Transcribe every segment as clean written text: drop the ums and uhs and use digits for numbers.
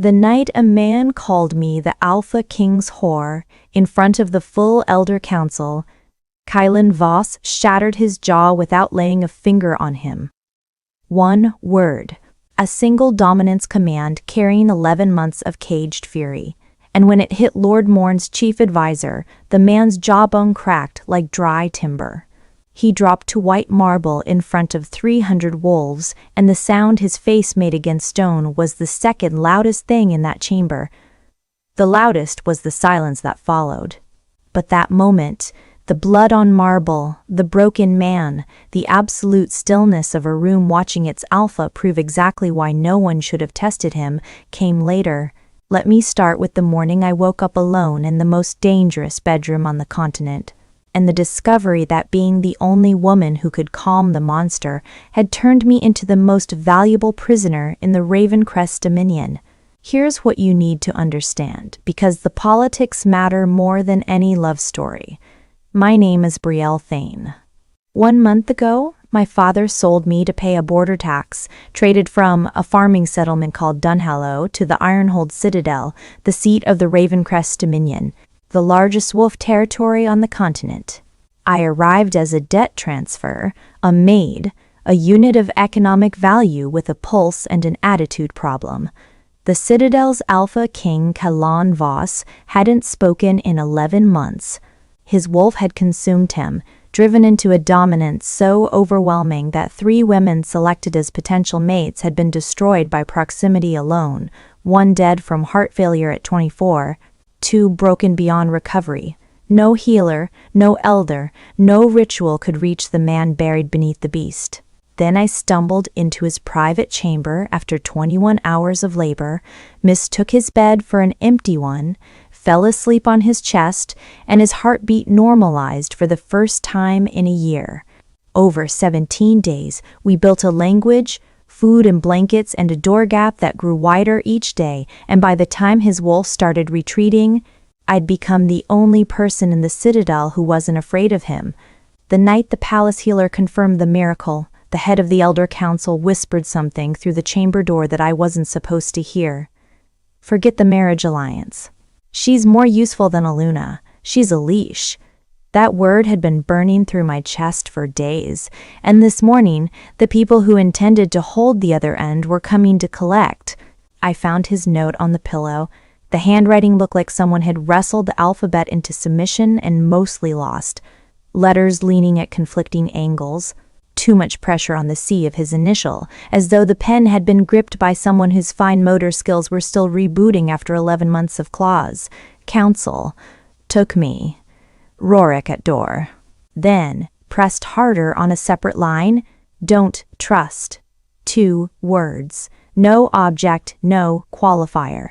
The night a man called me the Alpha King's whore in front of the full Elder Council, Kylan Voss shattered his jaw without laying a finger on him. One word, a single dominance command carrying 11 months of caged fury. And when it hit Lord Morn's chief advisor, the man's jawbone cracked like dry timber. He dropped to white marble in front of 300 wolves, and the sound his face made against stone was the second loudest thing in that chamber. The loudest was the silence that followed. But that moment, the blood on marble, the broken man, the absolute stillness of a room watching its alpha prove exactly why no one should have tested him, came later. Let me start with the morning I woke up alone in the most dangerous bedroom on the continent, and the discovery that being the only woman who could calm the monster had turned me into the most valuable prisoner in the Ravencrest Dominion. Here's what you need to understand, because the politics matter more than any love story. My name is Brielle Thane. 1 month ago, my father sold me to pay a border tax, traded from a farming settlement called Dunhallow to the Ironhold Citadel, the seat of the Ravencrest Dominion, the largest wolf territory on the continent. I arrived as a debt transfer, a Maid, a unit of economic value with a pulse and an attitude problem. The Citadel's Alpha King Kylan Voss hadn't spoken in 11 months. His wolf had consumed him, driven into a dominance so overwhelming that 3 women selected as potential mates had been destroyed by proximity alone, 1 dead from heart failure at 24, 2 broken beyond recovery. No healer, no elder, no ritual could reach the man buried beneath the beast. Then I stumbled into his private chamber after 21 hours of labor, mistook his bed for an empty one, fell asleep on his chest, and his heartbeat normalized for the first time in a year. Over 17 days, we built a language, food and blankets, and a door gap that grew wider each day, and by the time his wolf started retreating, I'd become the only person in the Citadel who wasn't afraid of him. The night the palace healer confirmed the miracle, the head of the Elder Council whispered something through the chamber door that I wasn't supposed to hear. Forget the marriage alliance. She's more useful than a Luna. She's a leash. That word had been burning through my chest for days, and this morning, the people who intended to hold the other end were coming to collect. I found his note on the pillow. The handwriting looked like someone had wrestled the alphabet into submission and mostly lost. Letters leaning at conflicting angles. Too much pressure on the C of his initial, as though the pen had been gripped by someone whose fine motor skills were still rebooting after 11 months of claws. Counsel. Took me. Rorik at door. Then, pressed harder on a separate line, don't trust. 2 words. No object, no qualifier.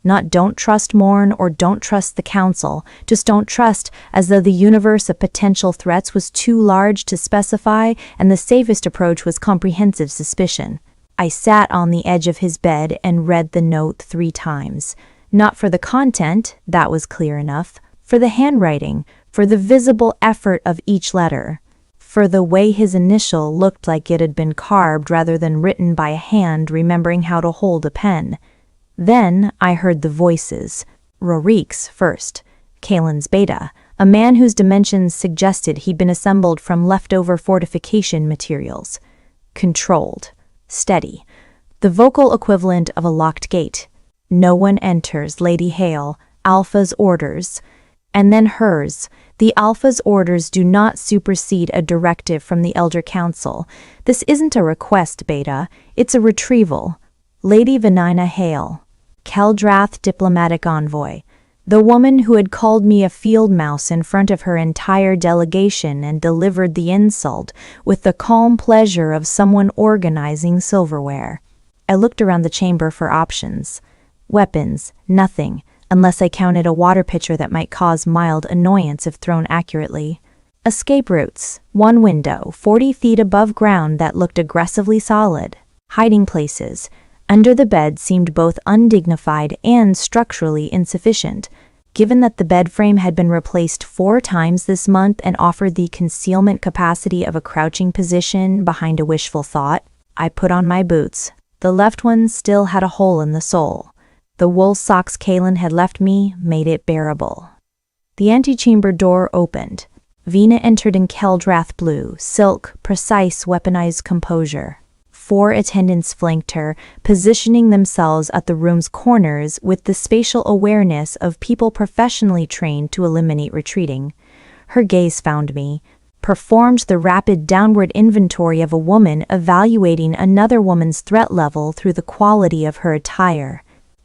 Not don't trust Morn or don't trust the council, just don't trust, as though the universe of potential threats was too large to specify and the safest approach was comprehensive suspicion. I sat on the edge of his bed and read the note 3 times. Not for the content, that was clear enough, for the handwriting, for the visible effort of each letter, for the way his initial looked like it had been carved rather than written by a hand remembering how to hold a pen. Then I heard the voices. Rorik's first. Kalen's beta, a man whose dimensions suggested he'd been assembled from leftover fortification materials. Controlled. Steady. The vocal equivalent of a locked gate. No one enters, Lady Hale. Alpha's orders. And then hers. The Alpha's orders do not supersede a directive from the Elder Council. This isn't a request, Beta. It's a retrieval. Lady Venina Hale, Keldrath diplomatic envoy, the woman who had called me a field mouse in front of her entire delegation and delivered the insult with the calm pleasure of someone organizing silverware. I looked around the chamber for options. Weapons, nothing, unless I counted a water pitcher that might cause mild annoyance if thrown accurately. Escape routes, 1 window, 40 feet above ground that looked aggressively solid. Hiding places. Under the bed seemed both undignified and structurally insufficient, given that the bed frame had been replaced 4 times this month and offered the concealment capacity of a crouching position behind a wishful thought. I put on my boots. The left one still had a hole in the sole. The wool socks Kaelin had left me made it bearable. The antechamber door opened. Vina entered in Keldrath blue, silk, precise, weaponized composure. 4 attendants flanked her, positioning themselves at the room's corners with the spatial awareness of people professionally trained to eliminate retreating. Her gaze found me, performed the rapid downward inventory of a woman evaluating another woman's threat level through the quality of her attire.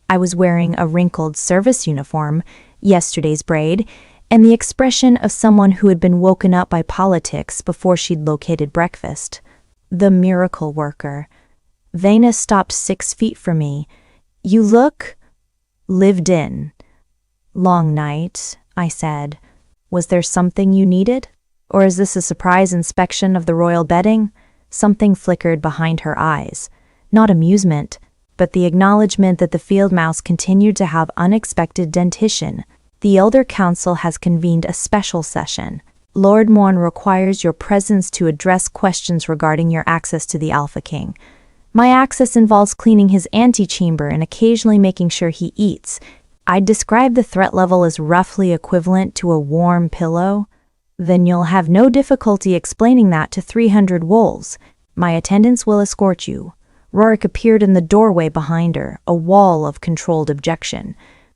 I was wearing a wrinkled service uniform, yesterday's braid, and the expression of someone who had been woken up by politics before she'd located breakfast. The miracle worker. Vena stopped 6 feet from me. You look lived in. Long night, I said. Was there something you needed? Or is this a surprise inspection of the royal bedding? Something flickered behind her eyes. Not amusement, but the acknowledgement that the field mouse continued to have unexpected dentition. The Elder Council has convened a special session. Lord Morn requires your presence to address questions regarding your access to the Alpha King. My access involves cleaning his antechamber and occasionally making sure he eats. I'd describe the threat level as roughly equivalent to a warm pillow. Then you'll have no difficulty explaining that to 300 wolves. My attendants will escort you. Rorik appeared in the doorway behind her, a wall of controlled objection.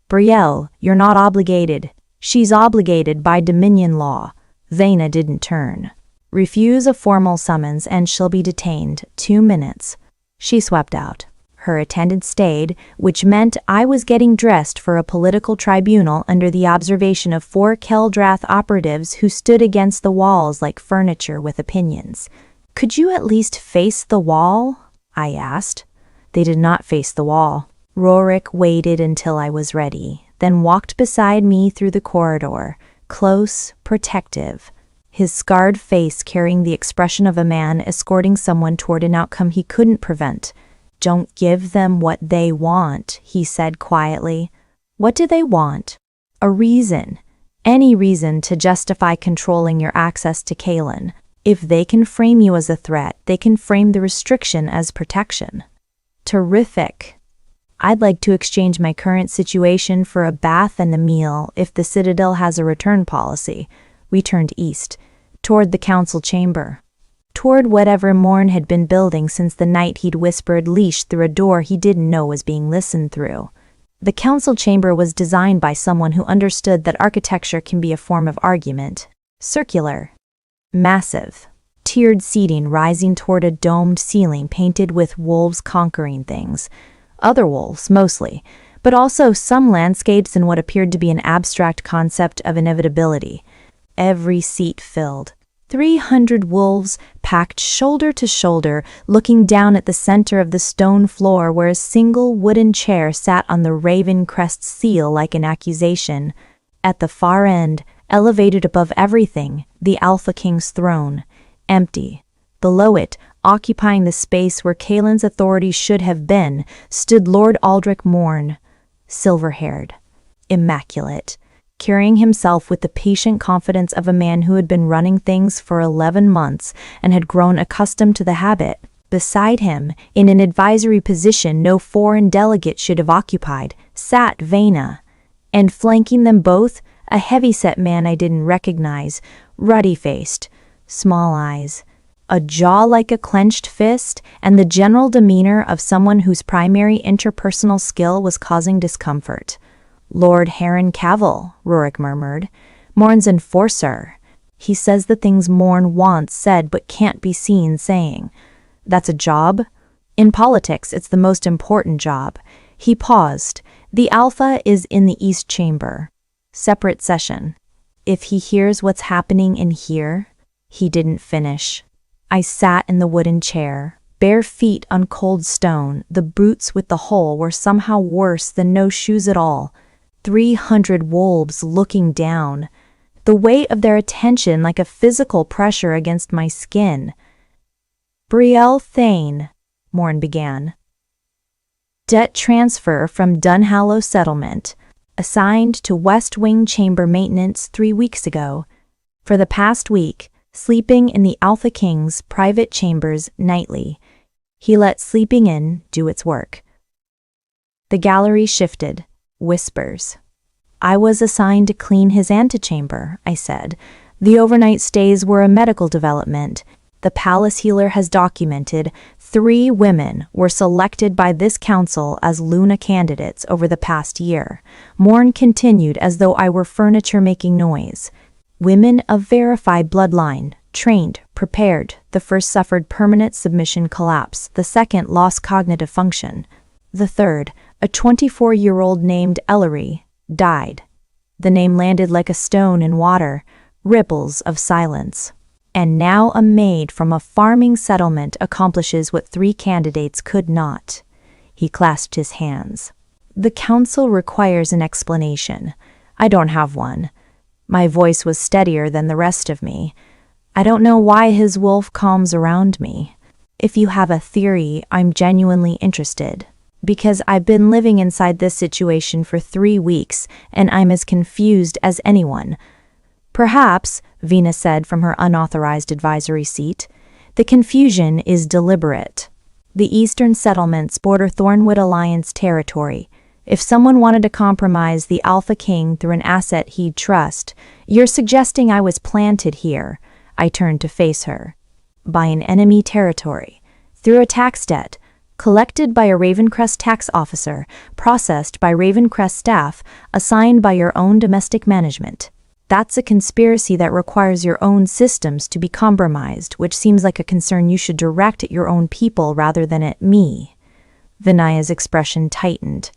Brielle, you're not obligated. She's obligated by Dominion law. Vena didn't turn. Refuse a formal summons and she'll be detained. 2 minutes. She swept out. Her attendant stayed, which meant I was getting dressed for a political tribunal under the observation of 4 Keldrath operatives who stood against the walls like furniture with opinions. Could you at least face the wall? I asked. They did not face the wall. Rorik waited until I was ready, then walked beside me through the corridor, close, protective, his scarred face carrying the expression of a man escorting someone toward an outcome he couldn't prevent. Don't give them what they want, he said quietly. What do they want? A reason. Any reason to justify controlling your access to Kaelin. If they can frame you as a threat, they can frame the restriction as protection. Terrific. I'd like to exchange my current situation for a bath and a meal if the Citadel has a return policy. We turned east, toward the council chamber. Toward whatever Morn had been building since the night he'd whispered Leash through a door he didn't know was being listened through. The council chamber was designed by someone who understood that architecture can be a form of argument. Circular. Massive. Tiered seating rising toward a domed ceiling painted with wolves conquering things. Other wolves, mostly, but also some landscapes and what appeared to be an abstract concept of inevitability. Every seat filled. 300 wolves packed shoulder to shoulder, looking down at the center of the stone floor where a single wooden chair sat on the raven crest seal like an accusation. At the far end, elevated above everything, the Alpha King's throne, empty. Below it, occupying the space where Kaelin's authority should have been, stood Lord Aldrich Morn, silver-haired, immaculate, carrying himself with the patient confidence of a man who had been running things for 11 months and had grown accustomed to the habit. Beside him, in an advisory position no foreign delegate should have occupied, sat Vena, and flanking them both, a heavy-set man I didn't recognize, ruddy-faced, small eyes, a jaw like a clenched fist, and the general demeanor of someone whose primary interpersonal skill was causing discomfort. Lord Heron Cavill, Rorik murmured. Morn's enforcer. He says the things Morn wants said but can't be seen saying. That's a job? In politics, it's the most important job. He paused. The Alpha is in the East Chamber. Separate session. If he hears what's happening in here, he didn't finish. I sat in the wooden chair, bare feet on cold stone. The boots with the hole were somehow worse than no shoes at all. 300 wolves looking down. The weight of their attention like a physical pressure against my skin. Brielle Thane, Morn began. Debt transfer from Dunhallow Settlement, assigned to West Wing Chamber Maintenance 3 weeks ago. For the past week, sleeping in the Alpha King's private chambers nightly. He let sleeping in do its work. The gallery shifted. Whispers. I was assigned to clean his antechamber, I said. The overnight stays were a medical development. The palace healer has documented 3 women were selected by this council as Luna candidates over the past year. Morn continued as though I were furniture making noise. Women of verified bloodline, trained, prepared. The first suffered permanent submission collapse. The second lost cognitive function. The third, a 24-year-old named Ellery, died. The name landed like a stone in water, ripples of silence. And now a maid from a farming settlement accomplishes what 3 candidates could not. He clasped his hands. The council requires an explanation. I don't have one. My voice was steadier than the rest of me. I don't know why his wolf calms around me. If you have a theory, I'm genuinely interested. Because I've been living inside this situation for 3 weeks, and I'm as confused as anyone. Perhaps, Vina said from her unauthorized advisory seat, the confusion is deliberate. The eastern settlements border Thornwood Alliance territory. If someone wanted to compromise the Alpha King through an asset he'd trust, you're suggesting I was planted here. I turned to face her. By an enemy territory. Through a tax debt. Collected by a Ravencrest tax officer, processed by Ravencrest staff, assigned by your own domestic management. That's a conspiracy that requires your own systems to be compromised, which seems like a concern you should direct at your own people rather than at me. Vinaya's expression tightened.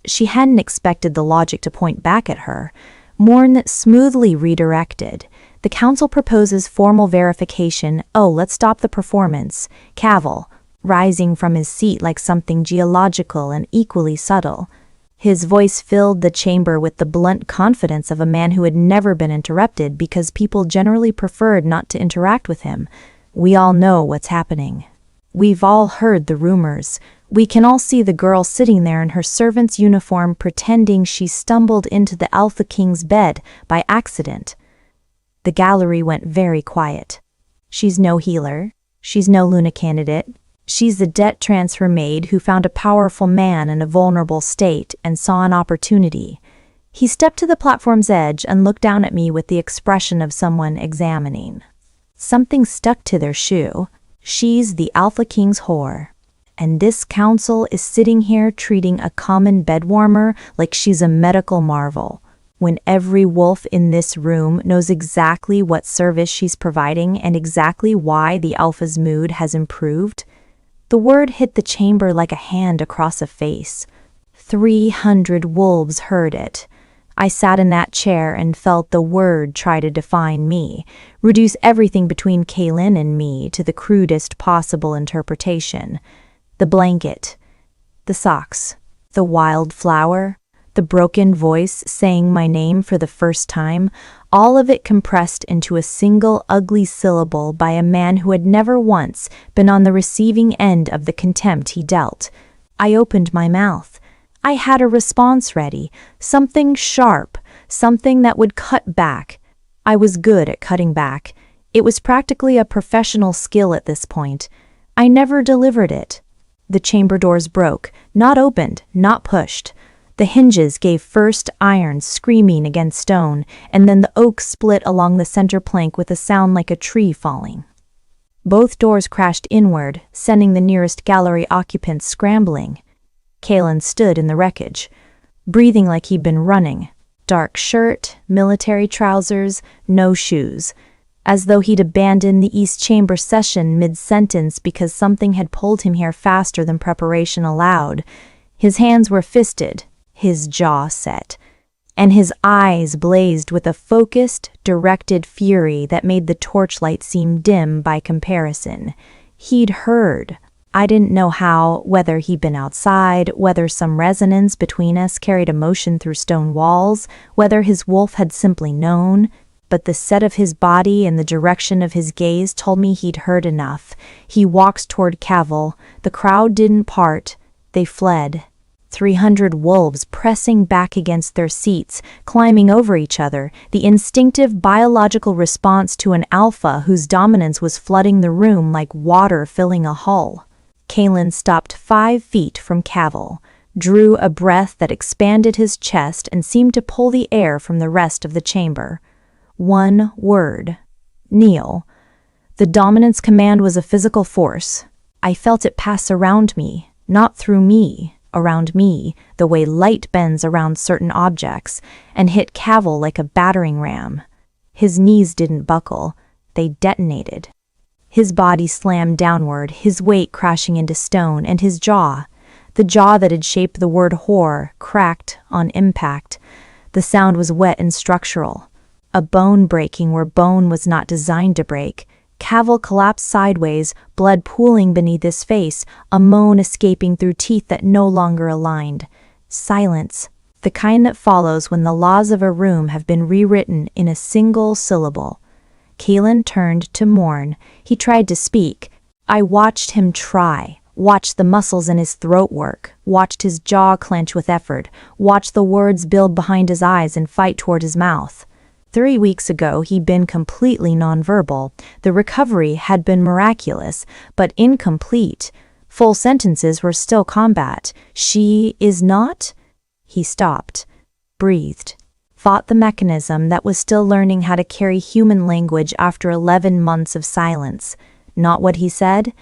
She hadn't expected the logic to point back at her. Morn smoothly redirected. The council proposes formal verification. Oh, let's stop the performance. Cavil. Rising from his seat like something geological and equally subtle. His voice filled the chamber with the blunt confidence of a man who had never been interrupted because people generally preferred not to interact with him. We all know what's happening. We've all heard the rumors. We can all see the girl sitting there in her servant's uniform pretending she stumbled into the Alpha King's bed by accident. The gallery went very quiet. She's no healer. She's no Luna candidate. She's the debt transfer maid who found a powerful man in a vulnerable state and saw an opportunity. He stepped to the platform's edge and looked down at me with the expression of someone examining. Something stuck to their shoe. She's the Alpha King's whore. And this council is sitting here treating a common bedwarmer like she's a medical marvel, when every wolf in this room knows exactly what service she's providing and exactly why the Alpha's mood has improved. The word hit the chamber like a hand across a face. 300 wolves heard it. I sat in that chair and felt the word try to define me, reduce everything between Kaylin and me to the crudest possible interpretation. The blanket, the socks, the wild flower, the broken voice saying my name for the first time, all of it compressed into a single ugly syllable by a man who had never once been on the receiving end of the contempt he dealt. I opened my mouth. I had a response ready, something sharp, something that would cut back. I was good at cutting back. It was practically a professional skill at this point. I never delivered it. The chamber doors broke, not opened, not pushed. The hinges gave first iron screaming against stone, and then the oak split along the center plank with a sound like a tree falling. Both doors crashed inward, sending the nearest gallery occupants scrambling. Kaylin stood in the wreckage, breathing like he'd been running. Dark shirt, military trousers, no shoes. As though he'd abandoned the East Chamber session mid-sentence because something had pulled him here faster than preparation allowed. His hands were fisted, his jaw set, and his eyes blazed with a focused, directed fury that made the torchlight seem dim by comparison. He'd heard. I didn't know how, whether he'd been outside, whether some resonance between us carried emotion through stone walls, whether his wolf had simply known, but the set of his body and the direction of his gaze told me he'd heard enough. He walked toward Cavil. The crowd didn't part. They fled. 300 wolves pressing back against their seats, climbing over each other, the instinctive biological response to an alpha whose dominance was flooding the room like water filling a hull. Kaylin stopped 5 feet from Cavil. drew a breath that expanded his chest and seemed to pull the air from the rest of the chamber. One word. Kneel. The dominance command was a physical force. I felt it pass around me, not through me, around me, the way light bends around certain objects, and hit Cavil like a battering ram. His knees didn't buckle, they detonated. His body slammed downward, his weight crashing into stone, and his jaw, the jaw that had shaped the word whore, cracked on impact. The sound was wet and structural. A bone breaking where bone was not designed to break. Cavil collapsed sideways, blood pooling beneath his face, a moan escaping through teeth that no longer aligned. Silence, the kind that follows when the laws of a room have been rewritten in a single syllable. Kalen turned to mourn. He tried to speak. I watched him try, watched the muscles in his throat work, watched his jaw clench with effort, watched the words build behind his eyes and fight toward his mouth. 3 weeks ago, he'd been completely nonverbal. The recovery had been miraculous, but incomplete. Full sentences were still combat. She is not? He stopped, breathed, fought the mechanism that was still learning how to carry human language after 11 months of silence. Not what he said.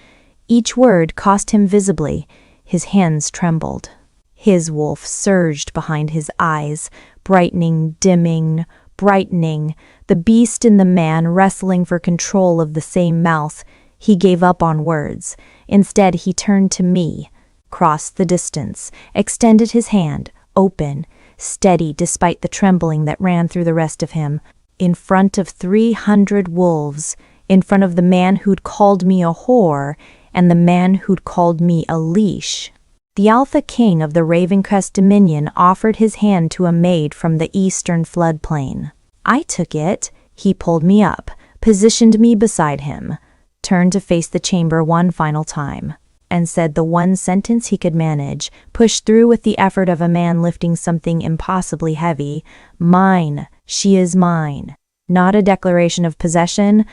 Each word cost him visibly. His hands trembled. His wolf surged behind his eyes, brightening, dimming, brightening, the beast in the man wrestling for control of the same mouth. He gave up on words. Instead, he turned to me, crossed the distance, extended his hand, open, steady despite the trembling that ran through the rest of him, in front of 300 wolves, in front of the man who'd called me a whore and the man who'd called me a leash. The Alpha King of the Ravencrest Dominion offered his hand to a maid from the eastern floodplain. I took it. He pulled me up, positioned me beside him, turned to face the chamber one final time, and said the one sentence he could manage, pushed through with the effort of a man lifting something impossibly heavy. Mine. She is mine. Not a declaration of possession,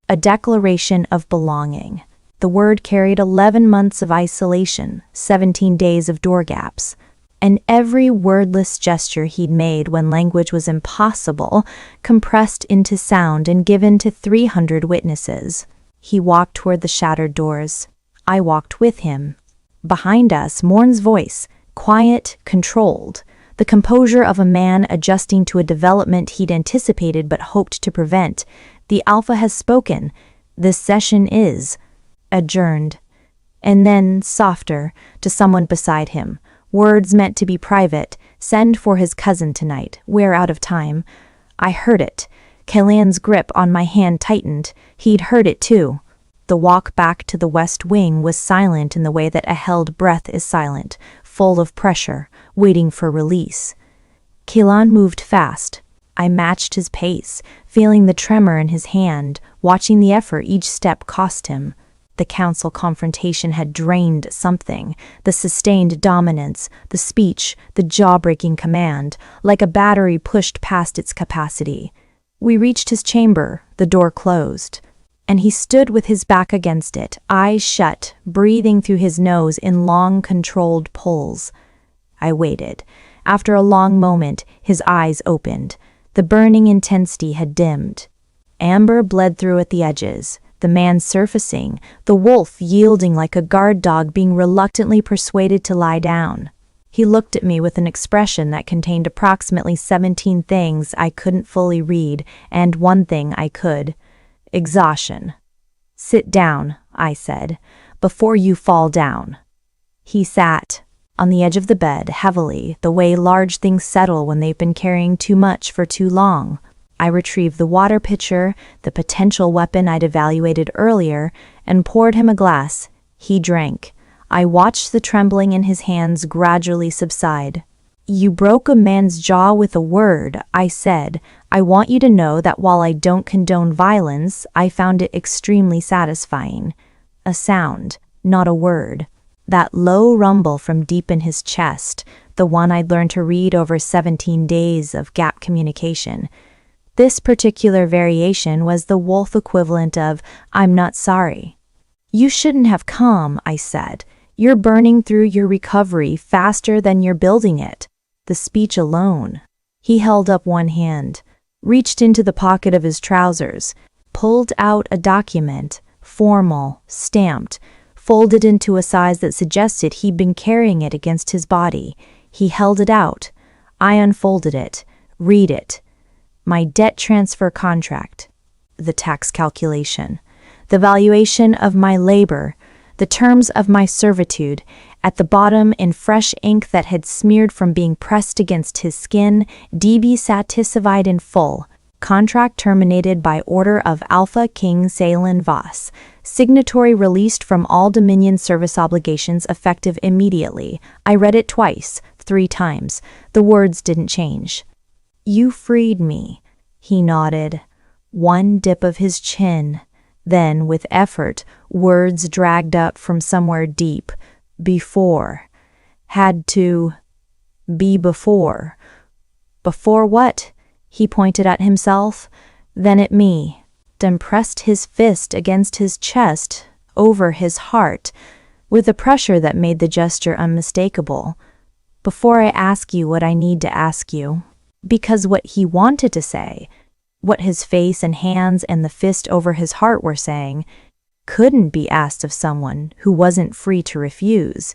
a declaration of belonging. The word carried 11 months of isolation, 17 days of door gaps, and every wordless gesture he'd made when language was impossible, compressed into sound and given to 300 witnesses. He walked toward the shattered doors. I walked with him. Behind us, Morn's voice, quiet, controlled, the composure of a man adjusting to a development he'd anticipated but hoped to prevent. The Alpha has spoken. This session is adjourned. And then, softer, to someone beside him, words meant to be private. Send for his cousin tonight. We're out of time. I heard it. Kalan's grip on my hand tightened. He'd heard it too. The walk back to the West Wing was silent in the way that a held breath is silent, full of pressure, waiting for release. Kalan moved fast. I matched his pace, feeling the tremor in his hand, watching the effort each step cost him. The council confrontation had drained something, the sustained dominance, the speech, the jaw-breaking command, like a battery pushed past its capacity. We reached his chamber, the door closed, and he stood with his back against it, eyes shut, breathing through his nose in long, controlled pulls. I waited. After a long moment, his eyes opened. The burning intensity had dimmed. Amber bled through at the edges. The man surfacing, the wolf yielding like a guard dog being reluctantly persuaded to lie down. He looked at me with an expression that contained approximately 17 things I couldn't fully read, and one thing I could. Exhaustion. Sit down, I said, before you fall down. He sat, on the edge of the bed, heavily, the way large things settle when they've been carrying too much for too long. I retrieved the water pitcher, the potential weapon I'd evaluated earlier, and poured him a glass. He drank. I watched the trembling in his hands gradually subside. You broke a man's jaw with a word, I said. I want you to know that while I don't condone violence, I found it extremely satisfying. A sound, not a word. That low rumble from deep in his chest, the one I'd learned to read over 17 days of gap communication. This particular variation was the wolf equivalent of, I'm not sorry. You shouldn't have come, I said. You're burning through your recovery faster than you're building it. The speech alone. He held up one hand, reached into the pocket of his trousers, pulled out a document, formal, stamped, folded into a size that suggested he'd been carrying it against his body. He held it out. I unfolded it. Read it. My debt transfer contract. The tax calculation. The valuation of my labor. The terms of my servitude. At the bottom, in fresh ink that had smeared from being pressed against his skin, DB satisfied in full. Contract terminated by order of Alpha King Salen Voss. Signatory released from all Dominion service obligations effective immediately. I read it twice, 3 times. The words didn't change. You freed me. He nodded. One dip of his chin. Then, with effort, words dragged up from somewhere deep. Before. Had to be before. Before what? He pointed at himself, then at me, then pressed his fist against his chest, over his heart, with a pressure that made the gesture unmistakable. Before I ask you what I need to ask you, because what he wanted to say, what his face and hands and the fist over his heart were saying, couldn't be asked of someone who wasn't free to refuse.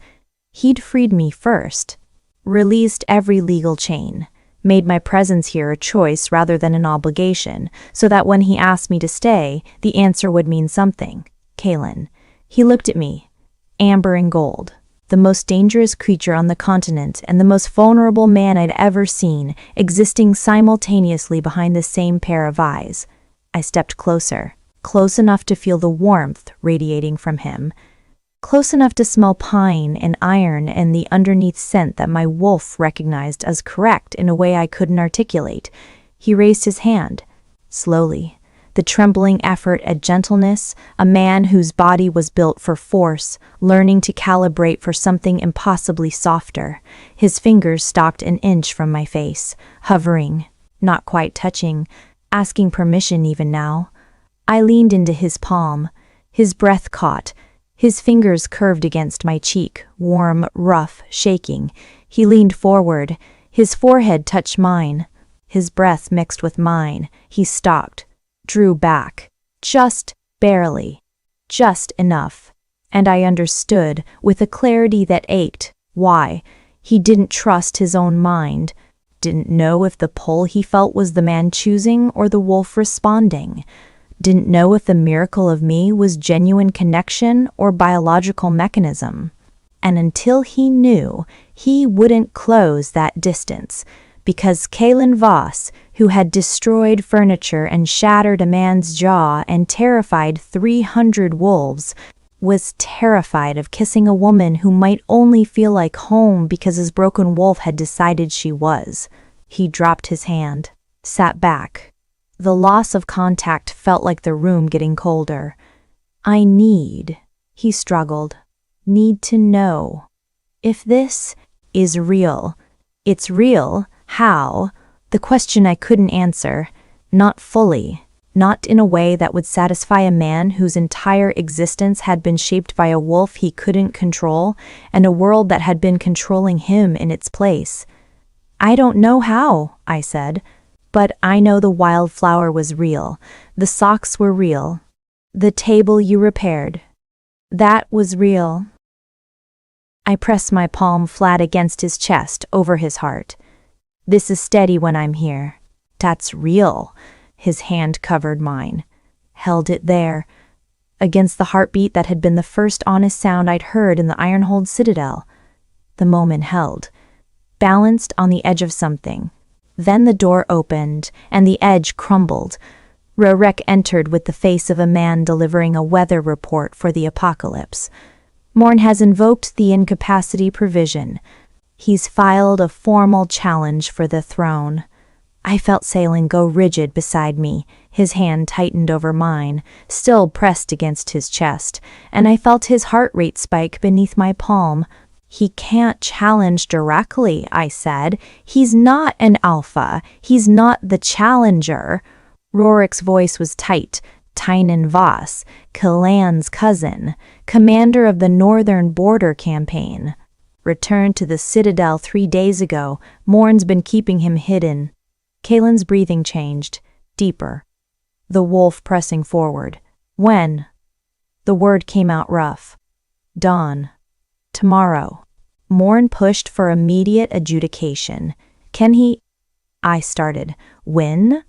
He'd freed me first, released every legal chain, made my presence here a choice rather than an obligation, so that when he asked me to stay, the answer would mean something. Kalen. He looked at me. Amber and gold. The most dangerous creature on the continent and the most vulnerable man I'd ever seen, existing simultaneously behind the same pair of eyes. I stepped closer, close enough to feel the warmth radiating from him, close enough to smell pine and iron and the underneath scent that my wolf recognized as correct in a way I couldn't articulate. He raised his hand, slowly, the trembling effort at gentleness, a man whose body was built for force, learning to calibrate for something impossibly softer. His fingers stalked an inch from my face, hovering, not quite touching, asking permission even now. I leaned into his palm. His breath caught. His fingers curved against my cheek, warm, rough, shaking. He leaned forward. His forehead touched mine. His breath mixed with mine. He stopped, drew back. Just barely. Just enough. And I understood, with a clarity that ached, why. He didn't trust his own mind. Didn't know if the pull he felt was the man choosing or the wolf responding. Didn't know if the miracle of me was genuine connection or biological mechanism. And until he knew, he wouldn't close that distance, because Kalen Voss, who had destroyed furniture and shattered a man's jaw and terrified 300 wolves, was terrified of kissing a woman who might only feel like home because his broken wolf had decided she was. He dropped his hand, sat back. The loss of contact felt like the room getting colder. He struggled, need to know. If this is real, it's real, how? The question I couldn't answer, not fully, not in a way that would satisfy a man whose entire existence had been shaped by a wolf he couldn't control and a world that had been controlling him in its place. I don't know how, I said. But I know the wildflower was real. The socks were real. The table you repaired. That was real. I pressed my palm flat against his chest, over his heart. This is steady when I'm here. That's real. His hand covered mine. Held it there, against the heartbeat that had been the first honest sound I'd heard in the Ironhold Citadel. The moment held, balanced on the edge of something. Then the door opened, and the edge crumbled. Rorek entered with the face of a man delivering a weather report for the apocalypse. Morn has invoked the incapacity provision. He's filed a formal challenge for the throne. I felt Salen go rigid beside me, his hand tightened over mine, still pressed against his chest, and I felt his heart rate spike beneath my palm. He can't challenge directly, I said. He's not an alpha. He's not the challenger. Rorek's voice was tight, Tynan Voss, Kalan's cousin, commander of the Northern Border Campaign. Returned to the Citadel 3 days ago. Morn's been keeping him hidden. Kalen's breathing changed, deeper. The wolf pressing forward. When? The word came out rough. Dawn. Tomorrow. Morn pushed for immediate adjudication. Can he? I started. When?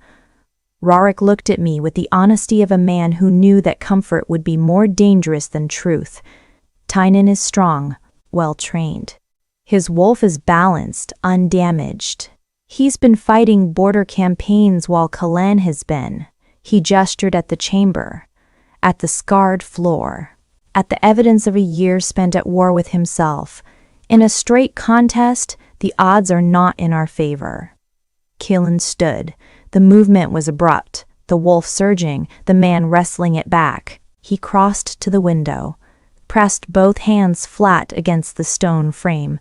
Rorik looked at me with the honesty of a man who knew that comfort would be more dangerous than truth. Tynan is strong, well-trained. His wolf is balanced, undamaged. He's been fighting border campaigns while Kalan has been. He gestured at the chamber, at the scarred floor, at the evidence of a year spent at war with himself. In a straight contest, the odds are not in our favor. Kalan stood. The movement was abrupt, the wolf surging, the man wrestling it back. He crossed to the window, pressed both hands flat against the stone frame.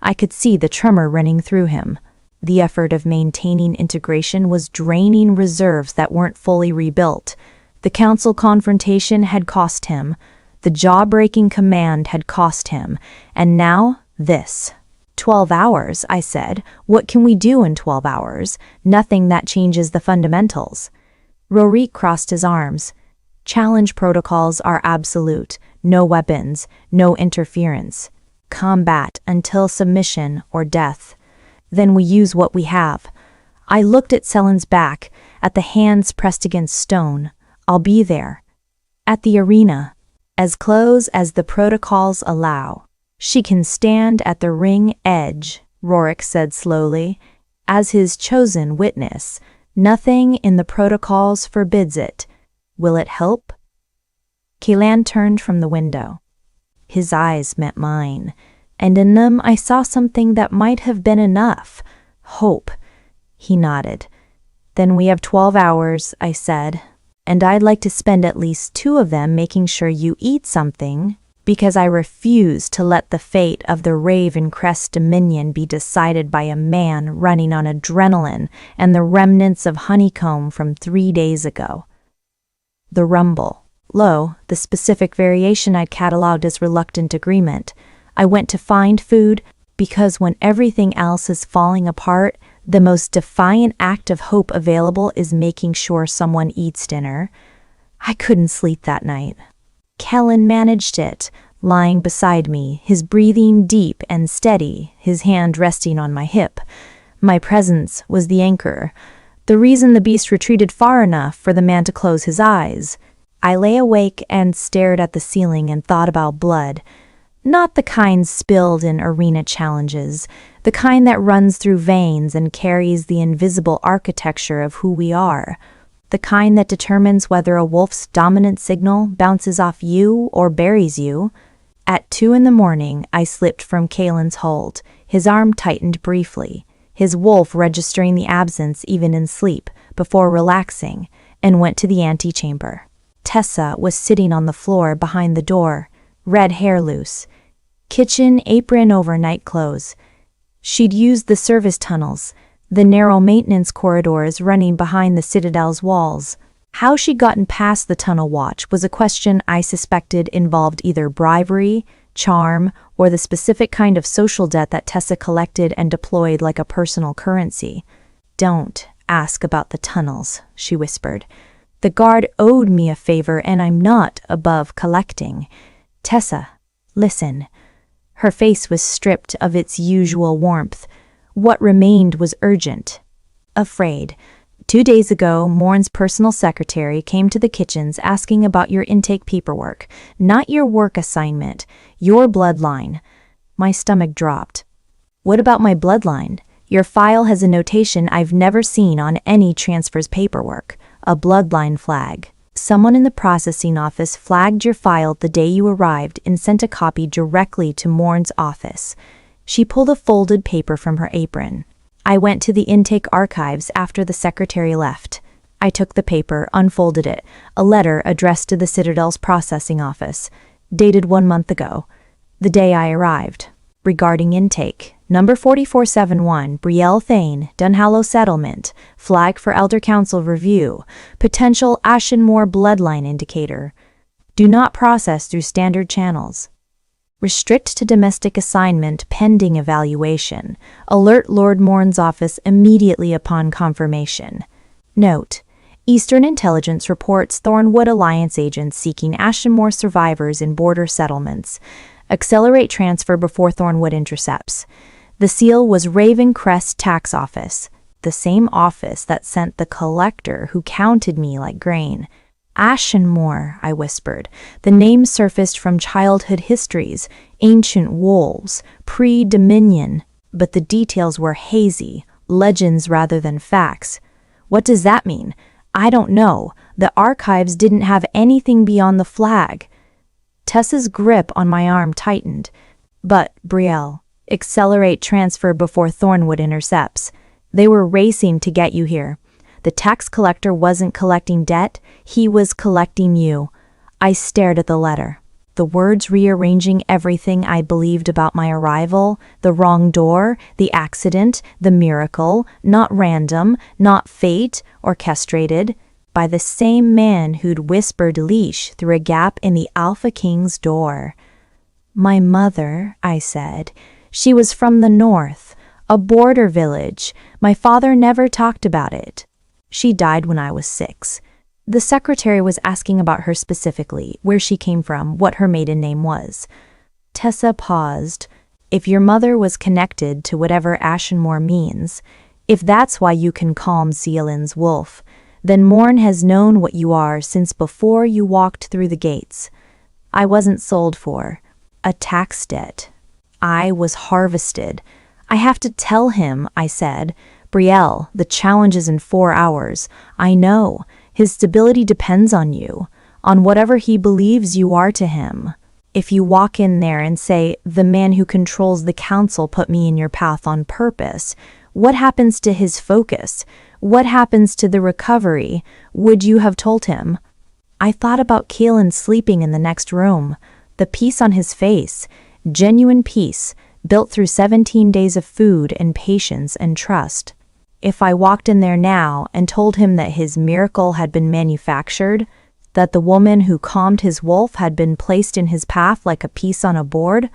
I could see the tremor running through him. The effort of maintaining integration was draining reserves that weren't fully rebuilt. The council confrontation had cost him. The jaw-breaking command had cost him. And now, this. 12 hours, I said. What can we do in 12 hours? Nothing that changes the fundamentals. Rorik crossed his arms. Challenge protocols are absolute. No weapons, no interference. Combat until submission or death. Then we use what we have. I looked at Selen's back, at the hands pressed against stone. I'll be there. At the arena. As close as the protocols allow. She can stand at the ring edge, Rorik said slowly, as his chosen witness. Nothing in the protocols forbids it. Will it help? Kalan turned from the window. His eyes met mine, and in them I saw something that might have been enough. Hope. He nodded. Then we have 12 hours, I said, and I'd like to spend at least 2 of them making sure you eat something, because I refuse to let the fate of the Raven Crest Dominion be decided by a man running on adrenaline and the remnants of honeycomb from 3 days ago. The rumble. Low, the specific variation I'd catalogued as reluctant agreement. I went to find food because when everything else is falling apart, the most defiant act of hope available is making sure someone eats dinner. I couldn't sleep that night. Kalan managed it, lying beside me, his breathing deep and steady, his hand resting on my hip. My presence was the anchor, the reason the beast retreated far enough for the man to close his eyes. I lay awake and stared at the ceiling and thought about blood. Not the kind spilled in arena challenges, the kind that runs through veins and carries the invisible architecture of who we are. The kind that determines whether a wolf's dominant signal bounces off you or buries you. At 2 a.m, I slipped from Kalan's hold. His arm tightened briefly, his wolf registering the absence even in sleep, before relaxing, and went to the antechamber. Tessa was sitting on the floor behind the door, red hair loose, kitchen apron over night clothes. She'd used the service tunnels, the narrow maintenance corridors running behind the Citadel's walls. How she'd gotten past the tunnel watch was a question I suspected involved either bribery, charm, or the specific kind of social debt that Tessa collected and deployed like a personal currency. Don't ask about the tunnels, she whispered. The guard owed me a favor and I'm not above collecting. Tessa, listen. Her face was stripped of its usual warmth. What remained was urgent. Afraid. 2 days ago, Morn's personal secretary came to the kitchens asking about your intake paperwork, not your work assignment, your bloodline. My stomach dropped. What about my bloodline? Your file has a notation I've never seen on any transfer's paperwork, a bloodline flag. Someone in the processing office flagged your file the day you arrived and sent a copy directly to Morn's office. She pulled a folded paper from her apron. I went to the intake archives after the secretary left. I took the paper, unfolded it, a letter addressed to the Citadel's processing office, dated 1 month ago, the day I arrived, regarding intake, Number 4471, Brielle Thane, Dunhallow Settlement, flag for Elder Council review, potential Ashenmore bloodline indicator. Do not process through standard channels. Restrict to domestic assignment pending evaluation. Alert Lord Morn's office immediately upon confirmation. Note: Eastern Intelligence reports Thornwood Alliance agents seeking Ashenmore survivors in border settlements. Accelerate transfer before Thornwood intercepts. The seal was Raven Crest Tax Office, the same office that sent the collector who counted me like grain. Ashenmore, I whispered. The name surfaced from childhood histories, ancient wolves, pre-Dominion, but the details were hazy, legends rather than facts. What does that mean? I don't know. The archives didn't have anything beyond the flag. Tessa's grip on my arm tightened. But, Brielle, accelerate transfer before Thornwood intercepts. They were racing to get you here. The tax collector wasn't collecting debt, he was collecting you. I stared at the letter, the words rearranging everything I believed about my arrival, the wrong door, the accident, the miracle, not random, not fate, orchestrated, by the same man who'd whispered Leash through a gap in the Alpha King's door. My mother, I said. She was from the north, a border village. My father never talked about it. She died when I was 6. The secretary was asking about her specifically, where she came from, what her maiden name was. Tessa paused. If your mother was connected to whatever Ashenmore means, if that's why you can calm Zealand's wolf, then Morn has known what you are since before you walked through the gates. I wasn't sold for a tax debt. I was harvested. I have to tell him, I said. Brielle, the challenge is in 4 hours. I know. His stability depends on you, on whatever he believes you are to him. If you walk in there and say, the man who controls the council put me in your path on purpose, what happens to his focus? What happens to the recovery? Would you have told him? I thought about Kaelan sleeping in the next room, the peace on his face, genuine peace, built through 17 days of food and patience and trust. If I walked in there now and told him that his miracle had been manufactured, that the woman who calmed his wolf had been placed in his path like a piece on a board,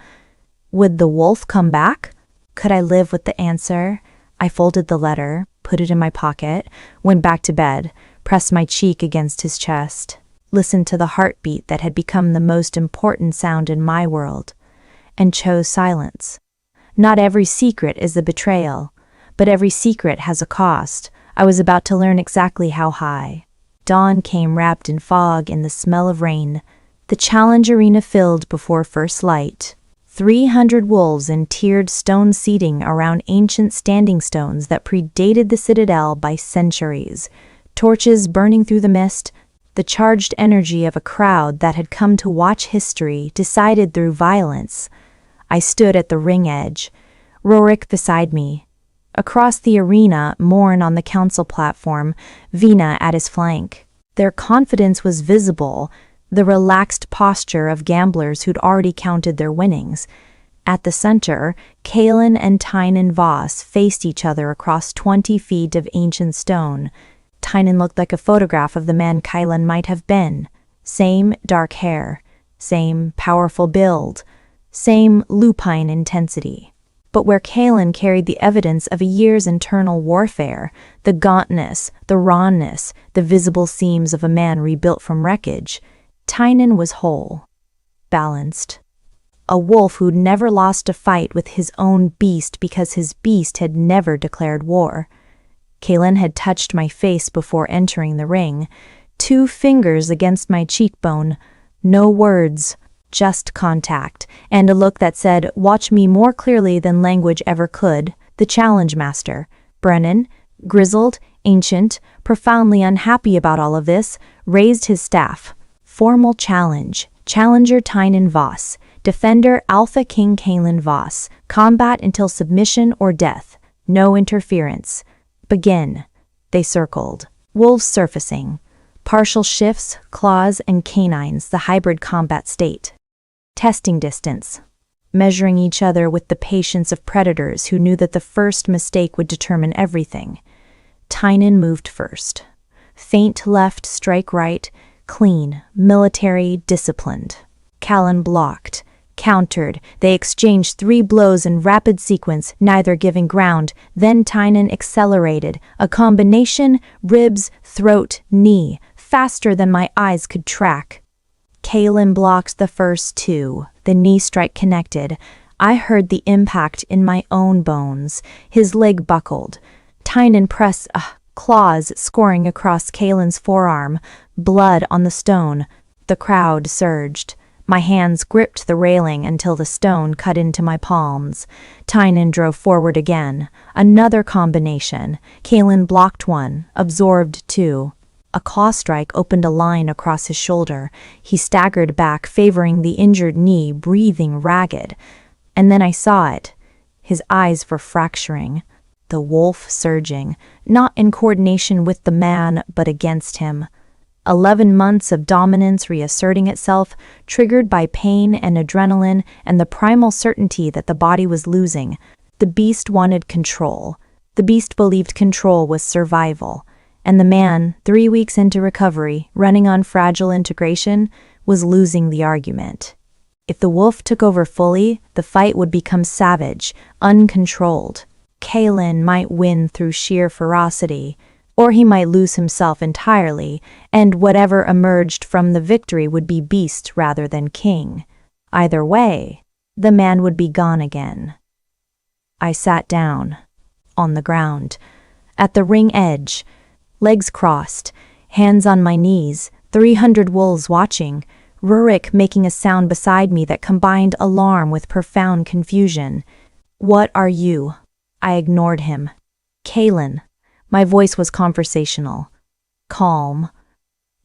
would the wolf come back? Could I live with the answer? I folded the letter, put it in my pocket, went back to bed, pressed my cheek against his chest, listened to the heartbeat that had become the most important sound in my world, and chose silence. Not every secret is a betrayal, but every secret has a cost. I was about to learn exactly how high. Dawn came wrapped in fog and the smell of rain. The challenge arena filled before first light. 300 wolves in tiered stone seating around ancient standing stones that predated the citadel by centuries. Torches burning through the mist, the charged energy of a crowd that had come to watch history decided through violence. I stood at the ring edge, Rorik beside me. Across the arena, Morn on the council platform, Vina at his flank. Their confidence was visible, the relaxed posture of gamblers who'd already counted their winnings. At the center, Kaelan and Tynan Voss faced each other across 20 feet of ancient stone. Tynan looked like a photograph of the man Kaelan might have been. Same dark hair, same powerful build, same lupine intensity. But where Kaelan carried the evidence of a year's internal warfare, the gauntness, the rawness, the visible seams of a man rebuilt from wreckage, Tynan was whole, balanced. A wolf who'd never lost a fight with his own beast because his beast had never declared war. Kaelan had touched my face before entering the ring, 2 fingers against my cheekbone, no words, just contact, and a look that said, watch me more clearly than language ever could, the challenge master. Brennan, grizzled, ancient, profoundly unhappy about all of this, raised his staff. Formal challenge. Challenger Tynan Voss. Defender Alpha King Kaelan Voss. Combat until submission or death. No interference. Begin. They circled. Wolves surfacing. Partial shifts, claws, and canines, the hybrid combat state. Testing distance. measuring each other with the patience of predators who knew that the first mistake would determine everything. Tynan moved first. Feint left, strike right, clean, military, disciplined. Callan blocked, countered. They exchanged 3 blows in rapid sequence, neither giving ground. Then Tynan accelerated, a combination, ribs, throat, knee, faster than my eyes could track. Callan blocked the first 2. The knee strike connected. I heard the impact in my own bones. His leg buckled. Tynan pressed, claws scoring across Callan's forearm, blood on the stone. The crowd surged. My hands gripped the railing until the stone cut into my palms. Tynan drove forward again. Another combination. Callan blocked 1, absorbed 2. A claw strike opened a line across his shoulder. He staggered back, favoring the injured knee, breathing ragged. And then I saw it. His eyes were fracturing. The wolf surging, not in coordination with the man, but against him. 11 months of dominance reasserting itself, triggered by pain and adrenaline and the primal certainty that the body was losing. The beast wanted control. The beast believed control was survival. And the man, 3 weeks into recovery, running on fragile integration, was losing the argument. If the wolf took over fully, the fight would become savage, uncontrolled. Callan might win through sheer ferocity, or he might lose himself entirely, and whatever emerged from the victory would be beast rather than king. Either way, the man would be gone again. I sat down, on the ground, at the ring edge, legs crossed, hands on my knees, 300 wolves watching, Rurik making a sound beside me that combined alarm with profound confusion. "What are you?" I ignored him. "Callan." My voice was conversational. Calm.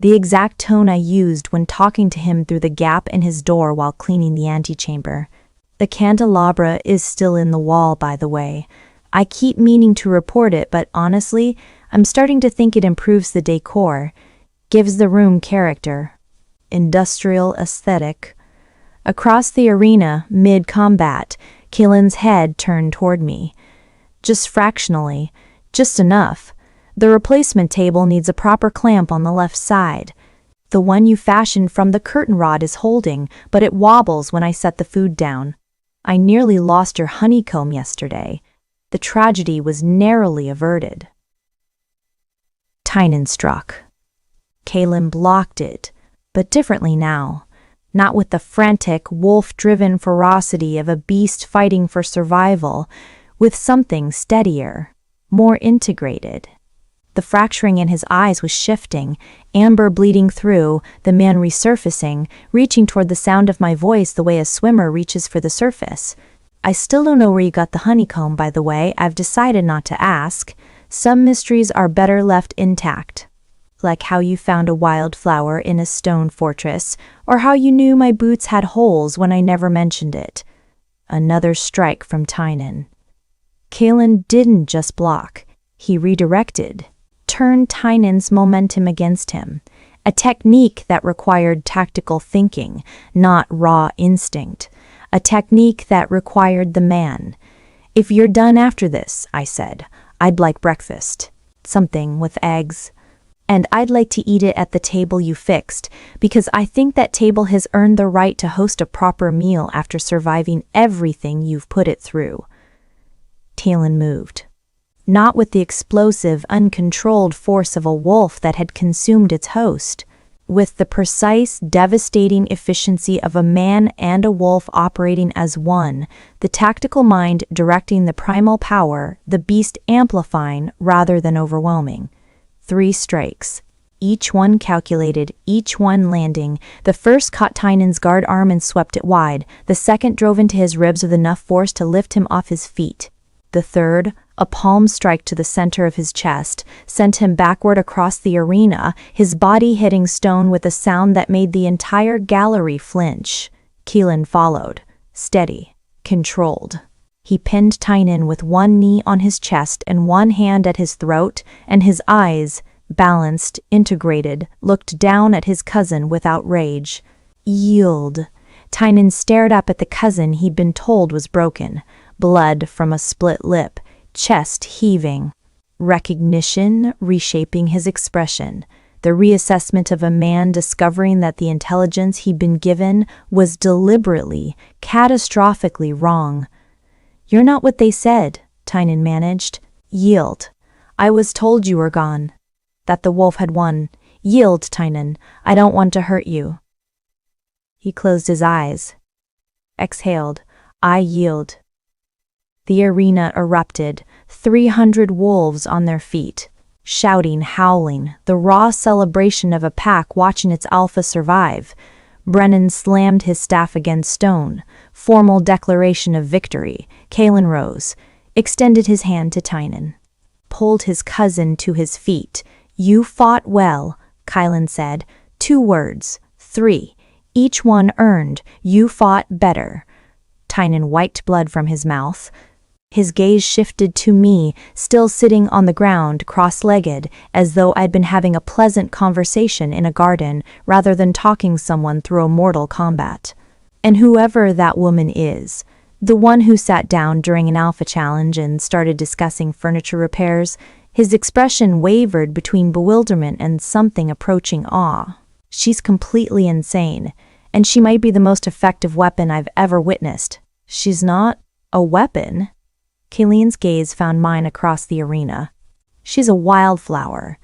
The exact tone I used when talking to him through the gap in his door while cleaning the antechamber. The candelabra is still in the wall, by the way. I keep meaning to report it, but honestly, I'm starting to think it improves the decor, gives the room character. Industrial aesthetic. Across the arena, mid-combat, Callan's head turned toward me. Just fractionally. Just enough. The replacement table needs a proper clamp on the left side. The one you fashioned from the curtain rod is holding, but it wobbles when I set the food down. I nearly lost your honeycomb yesterday. The tragedy was narrowly averted. Tynan struck. Callan blocked it, but differently now. Not with the frantic, wolf-driven ferocity of a beast fighting for survival, with something steadier, more integrated. The fracturing in his eyes was shifting, amber bleeding through, the man resurfacing, reaching toward the sound of my voice the way a swimmer reaches for the surface. I still don't know where you got the honeycomb, by the way. I've decided not to ask. Some mysteries are better left intact. Like how you found a wildflower in a stone fortress, or how you knew my boots had holes when I never mentioned it. Another strike from Tynan. Callan didn't just block. He redirected, turned Tynan's momentum against him. A technique that required tactical thinking, not raw instinct. A technique that required the man. "If you're done after this," I said, "I'd like breakfast. Something with eggs. And I'd like to eat it at the table you fixed, because I think that table has earned the right to host a proper meal after surviving everything you've put it through." Callan moved. Not with the explosive, uncontrolled force of a wolf that had consumed its host. With the precise, devastating efficiency of a man and a wolf operating as one, the tactical mind directing the primal power, the beast amplifying rather than overwhelming. 3 strikes. Each one calculated, each one landing. The first caught Tynan's guard arm and swept it wide. The second drove into his ribs with enough force to lift him off his feet. The third, a palm strike to the center of his chest, sent him backward across the arena, his body hitting stone with a sound that made the entire gallery flinch. Callan followed, steady, controlled. He pinned Tynan with one knee on his chest and one hand at his throat, and his eyes, balanced, integrated, looked down at his cousin without rage. "Yield." Tynan stared up at the cousin he'd been told was broken, blood from a split lip, chest heaving. Recognition reshaping his expression, the reassessment of a man discovering that the intelligence he'd been given was deliberately, catastrophically wrong. "You're not what they said," Tynan managed. "Yield. I was told you were gone. That the wolf had won. Yield, Tynan. I don't want to hurt you." He closed his eyes. Exhaled. "I yield." The arena erupted, 300 wolves on their feet, shouting, howling, the raw celebration of a pack watching its alpha survive. Brennan slammed his staff against stone, formal declaration of victory. Kalen rose, extended his hand to Tynan, pulled his cousin to his feet. "You fought well," Kylan said. 2 words, 3, each one earned. "You fought better." Tynan wiped blood from his mouth. His gaze shifted to me, still sitting on the ground, cross-legged, as though I'd been having a pleasant conversation in a garden rather than talking someone through a mortal combat. And whoever that woman is, the one who sat down during an alpha challenge and started discussing furniture repairs, his expression wavered between bewilderment and something approaching awe. She's completely insane, and she might be the most effective weapon I've ever witnessed. She's not a weapon. Kayleen's gaze found mine across the arena. "She's a wildflower."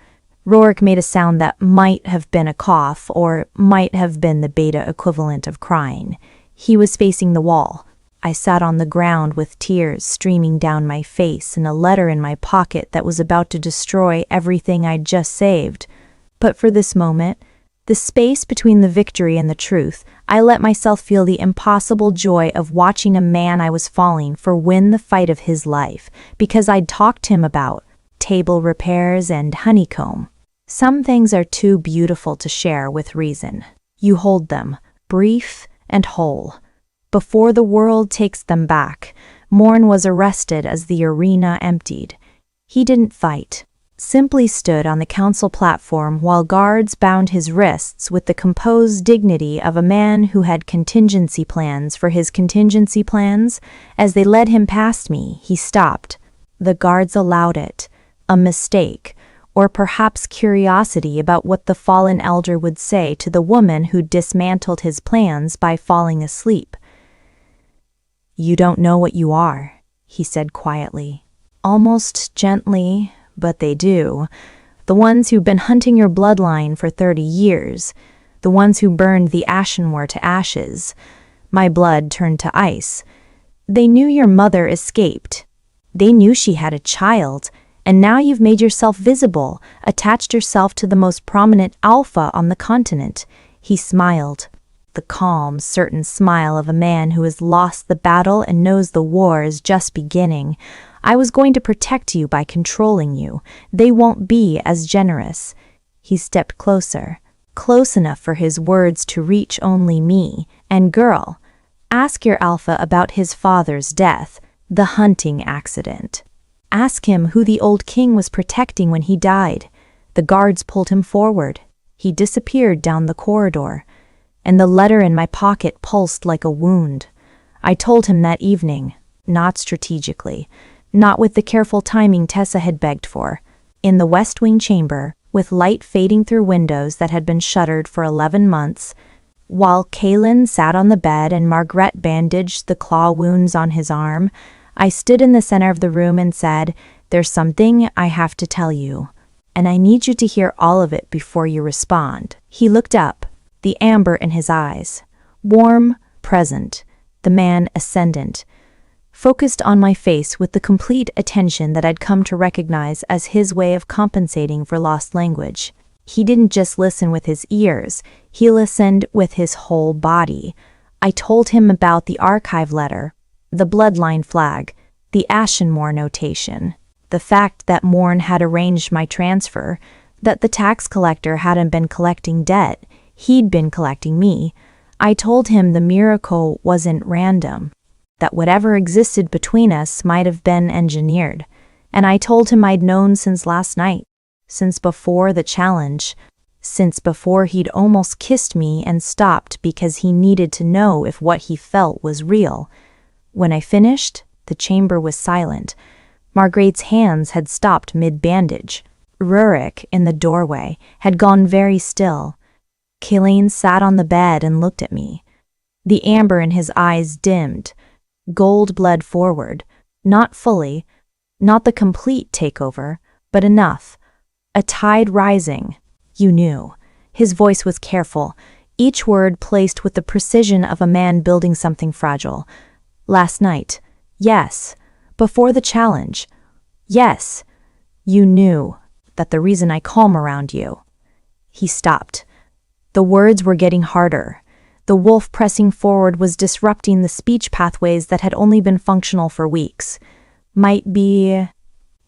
Rourke made a sound that might have been a cough or might have been the beta equivalent of crying. He was facing the wall. I sat on the ground with tears streaming down my face and a letter in my pocket that was about to destroy everything I'd just saved. But for this moment, the space between the victory and the truth, I let myself feel the impossible joy of watching a man I was falling for win the fight of his life, because I'd talked to him about table repairs and honeycomb. Some things are too beautiful to share with reason. You hold them, brief and whole. Before the world takes them back, Morn was arrested as the arena emptied. He didn't fight, simply stood on the council platform while guards bound his wrists with the composed dignity of a man who had contingency plans for his contingency plans. As they led him past me, he stopped. The guards allowed it. A mistake, or perhaps curiosity about what the fallen elder would say to the woman who dismantled his plans by falling asleep. "You don't know what you are," he said quietly, almost gently, but they do. The ones who've been hunting your bloodline for 30 years. The ones who burned the Ashenwar to ashes. My blood turned to ice. They knew your mother escaped. They knew she had a child. And now you've made yourself visible, attached yourself to the most prominent alpha on the continent. He smiled. The calm, certain smile of a man who has lost the battle and knows the war is just beginning. "I was going to protect you by controlling you. They won't be as generous." He stepped closer, close enough for his words to reach only me. "And girl, ask your alpha about his father's death, the hunting accident. Ask him who the old king was protecting when he died." The guards pulled him forward. He disappeared down the corridor, and the letter in my pocket pulsed like a wound. I told him that evening, not strategically, not with the careful timing Tessa had begged for. In the West Wing chamber, with light fading through windows that had been shuttered for 11 months, while Kaylin sat on the bed and Margrethe bandaged the claw wounds on his arm, I stood in the center of the room and said, "There's something I have to tell you, and I need you to hear all of it before you respond." He looked up, the amber in his eyes, warm, present, the man ascendant, focused on my face with the complete attention that I'd come to recognize as his way of compensating for lost language. He didn't just listen with his ears, he listened with his whole body. I told him about the archive letter, the bloodline flag, the Ashenmore notation, the fact that Morn had arranged my transfer, that the tax collector hadn't been collecting debt, he'd been collecting me. I told him the miracle wasn't random, that whatever existed between us might have been engineered. And I told him I'd known since last night, since before the challenge, since before he'd almost kissed me and stopped because he needed to know if what he felt was real. When I finished, the chamber was silent. Margaret's hands had stopped mid-bandage. Rurik, in the doorway, had gone very still. Kayleen sat on the bed and looked at me. The amber in his eyes dimmed. Gold bled forward, not fully, not the complete takeover, but enough. A tide rising, you knew. His voice was careful, each word placed with the precision of a man building something fragile. Last night, yes. Before the challenge, yes. You knew that the reason I calm around you. He stopped. The words were getting harder. The wolf pressing forward was disrupting the speech pathways that had only been functional for weeks. Might be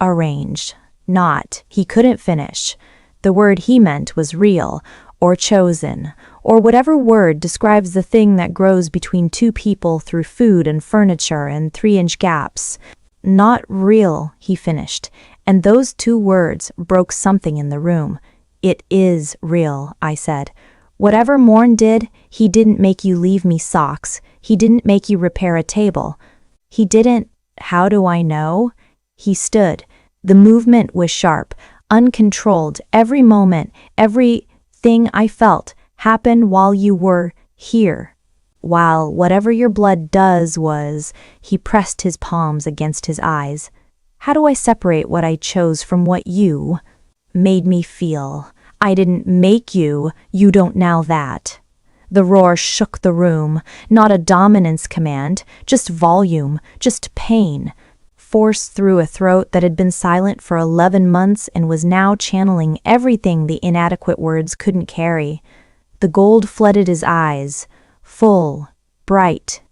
arranged. Not. He couldn't finish. The word he meant was real, or chosen, or whatever word describes the thing that grows between two people through food and furniture and 3-inch gaps. Not real, he finished, and those two words broke something in the room. It is real, I said. Whatever Morn did, he didn't make you leave me socks. He didn't make you repair a table. He didn't, how do I know? He stood. The movement was sharp, uncontrolled. Every moment, everything I felt happened while you were here. While whatever your blood does was, he pressed his palms against his eyes. How do I separate what I chose from what you made me feel? I didn't make you, you don't now that. The roar shook the room, not a dominance command, just volume, just pain. Forced through a throat that had been silent for 11 months and was now channeling everything the inadequate words couldn't carry. The gold flooded his eyes, full, bright.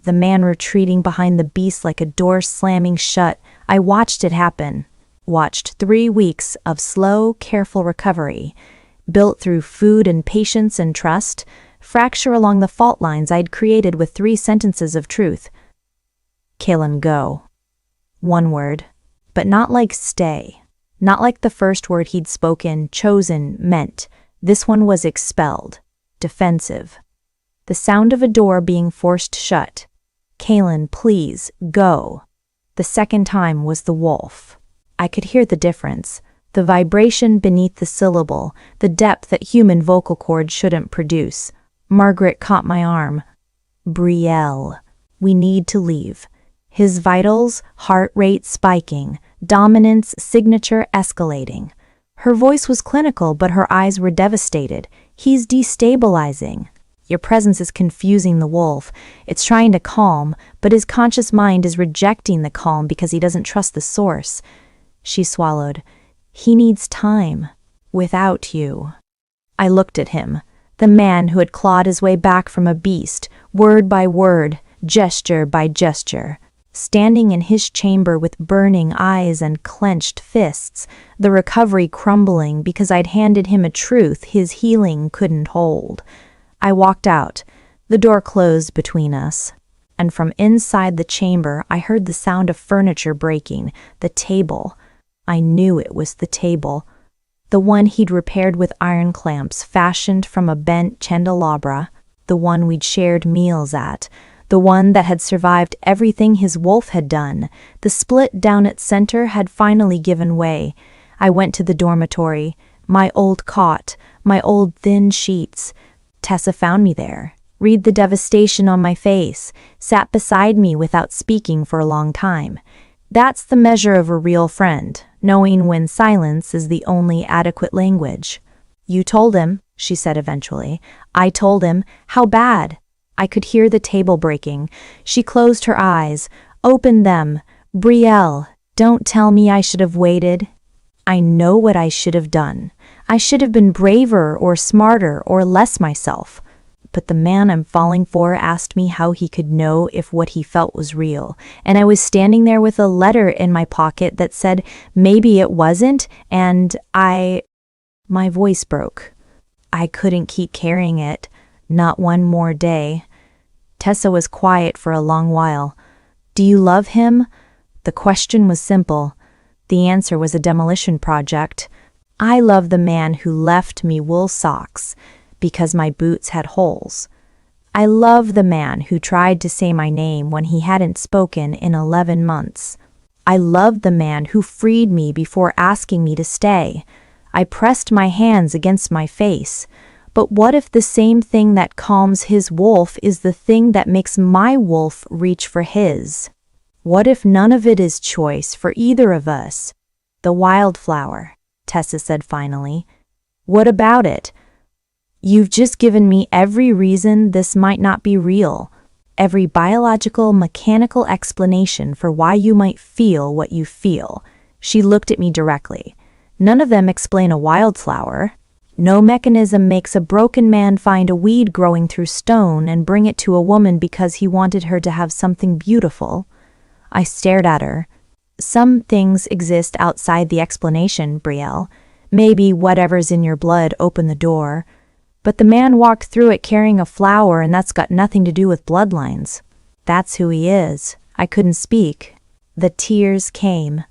The man retreating behind the beast like a door slamming shut. I watched it happen. Watched 3 weeks of slow, careful recovery, built through food and patience and trust, fracture along the fault lines I'd created with 3 sentences of truth. Kaylin, go. 1 word, but not like stay. Not like the first word he'd spoken, chosen, meant. This one was expelled, defensive. The sound of a door being forced shut. Kaylin, please, go. The second time was the wolf. I could hear the difference, the vibration beneath the syllable, the depth that human vocal cords shouldn't produce. Margaret caught my arm. Brielle, we need to leave. His vitals, heart rate spiking, dominance signature escalating. Her voice was clinical, but her eyes were devastated. He's destabilizing. Your presence is confusing the wolf. It's trying to calm, but his conscious mind is rejecting the calm because he doesn't trust the source. She swallowed. He needs time. Without you. I looked at him, the man who had clawed his way back from a beast, word by word, gesture by gesture. Standing in his chamber with burning eyes and clenched fists, the recovery crumbling because I'd handed him a truth his healing couldn't hold. I walked out. The door closed between us, and from inside the chamber I heard the sound of furniture breaking, the table. I knew it was the table, the one he'd repaired with iron clamps fashioned from a bent candelabra, the one we'd shared meals at, the one that had survived everything his wolf had done. The split down its center had finally given way. I went to the dormitory, my old cot, my old thin sheets. Tessa found me there, read the devastation on my face, sat beside me without speaking for a long time. That's the measure of a real friend, knowing when silence is the only adequate language. You told him, she said eventually. I told him. How bad? I could hear the table breaking. She closed her eyes, opened them. Brielle, don't tell me I should have waited. I know what I should have done. I should have been braver or smarter or less myself. But the man I'm falling for asked me how he could know if what he felt was real, and I was standing there with a letter in my pocket that said maybe it wasn't, and my voice broke. I couldn't keep carrying it, not one more day. Tessa was quiet for a long while. Do you love him? The question was simple. The answer was a demolition project. I love the man who left me wool socks because my boots had holes. I love the man who tried to say my name when he hadn't spoken in 11 months. I loved the man who freed me before asking me to stay. I pressed my hands against my face. But what if the same thing that calms his wolf is the thing that makes my wolf reach for his? What if none of it is choice for either of us? The wildflower, Tessa said finally. What about it? You've just given me every reason this might not be real, every biological, mechanical explanation for why you might feel what you feel. She looked at me directly. None of them explain a wildflower. No mechanism makes a broken man find a weed growing through stone and bring it to a woman because he wanted her to have something beautiful. I stared at her. Some things exist outside the explanation, Brielle. Maybe whatever's in your blood opened the door. But the man walked through it carrying a flower, and that's got nothing to do with bloodlines. That's who he is. I couldn't speak. The tears came.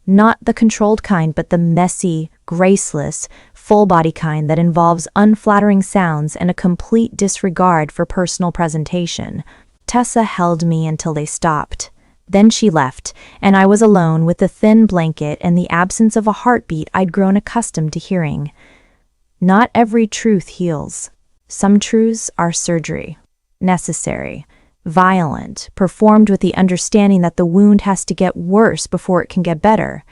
Not the controlled kind, but the messy, graceless, full-body kind that involves unflattering sounds and a complete disregard for personal presentation. Tessa held me until they stopped. Then she left, and I was alone with the thin blanket and the absence of a heartbeat I'd grown accustomed to hearing. Not every truth heals. Some truths are surgery. Necessary. Violent. Performed with the understanding that the wound has to get worse before it can get better.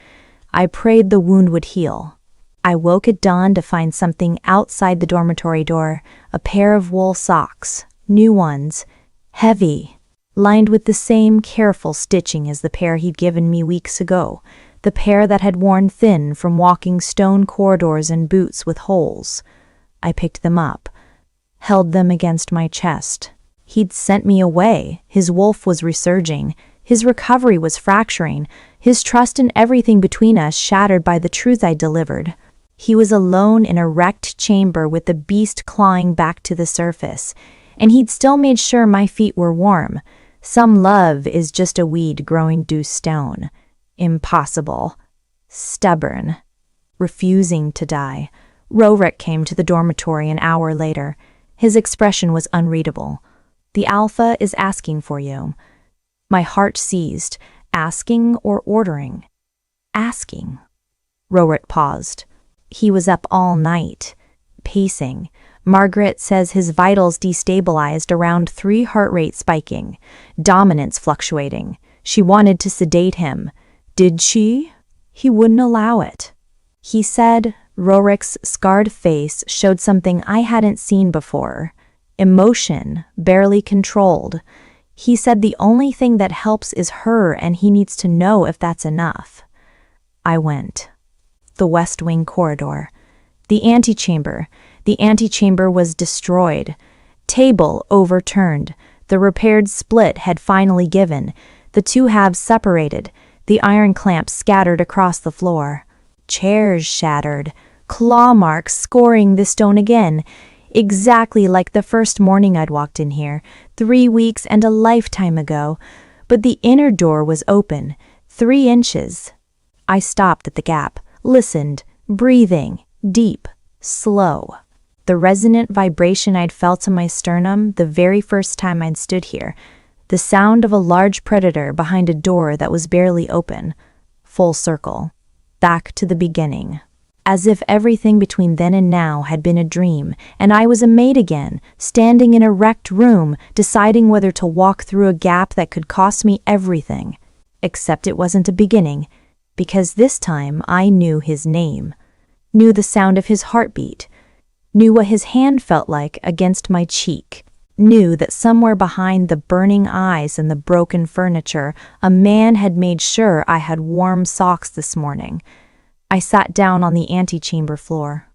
I prayed the wound would heal. I woke at dawn to find something outside the dormitory door, a pair of wool socks, new ones, heavy, lined with the same careful stitching as the pair he'd given me weeks ago, the pair that had worn thin from walking stone corridors in boots with holes. I picked them up, held them against my chest. He'd sent me away. His wolf was resurging. His recovery was fracturing. His trust in everything between us shattered by the truth I delivered. He was alone in a wrecked chamber with the beast clawing back to the surface, and he'd still made sure my feet were warm. Some love is just a weed growing due stone. Impossible. Stubborn. Refusing to die. Rorik came to the dormitory an hour later. His expression was unreadable. The Alpha is asking for you. My heart seized. Asking or ordering? Asking. Rorik paused. He was up all night, pacing. Margaret says his vitals destabilized around 3 heart rate spiking, dominance fluctuating. She wanted to sedate him. Did she? He wouldn't allow it. He said Rorik's scarred face showed something I hadn't seen before. Emotion, barely controlled. He said the only thing that helps is her, and he needs to know if that's enough. I went. The West Wing corridor. The antechamber. The antechamber was destroyed. Table overturned. The repaired split had finally given. The two halves separated. The iron clamps scattered across the floor. Chairs shattered. Claw marks scoring the stone again. Exactly like the first morning I'd walked in here, 3 weeks and a lifetime ago. But the inner door was open, 3 inches. I stopped at the gap, listened, breathing, deep, slow. The resonant vibration I'd felt in my sternum the very first time I'd stood here. The sound of a large predator behind a door that was barely open. Full circle. Back to the beginning. As if everything between then and now had been a dream, and I was a maid again, standing in a wrecked room, deciding whether to walk through a gap that could cost me everything. Except it wasn't a beginning, because this time I knew his name, knew the sound of his heartbeat, knew what his hand felt like against my cheek, knew that somewhere behind the burning eyes and the broken furniture, a man had made sure I had warm socks this morning. I sat down on the antechamber floor,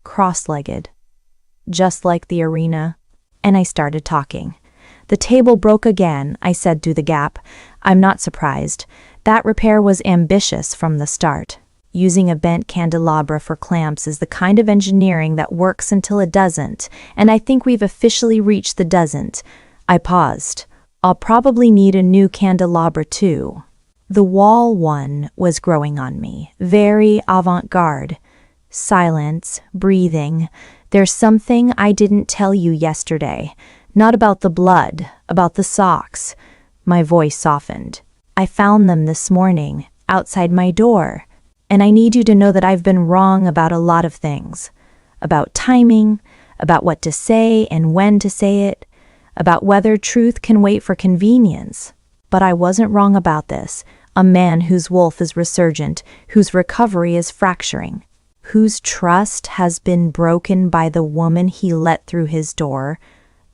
cross-legged, just like the arena, and I started talking. The table broke again, I said through the gap. I'm not surprised. That repair was ambitious from the start. Using a bent candelabra for clamps is the kind of engineering that works until it doesn't, and I think we've officially reached the doesn't. I paused. I'll probably need a new candelabra too. The wall one was growing on me, very avant-garde. Silence, breathing. There's something I didn't tell you yesterday. Not about the blood, about the socks. My voice softened. I found them this morning, outside my door. And I need you to know that I've been wrong about a lot of things. About timing, about what to say and when to say it, about whether truth can wait for convenience. But I wasn't wrong about this. A man whose wolf is resurgent, whose recovery is fracturing, whose trust has been broken by the woman he let through his door.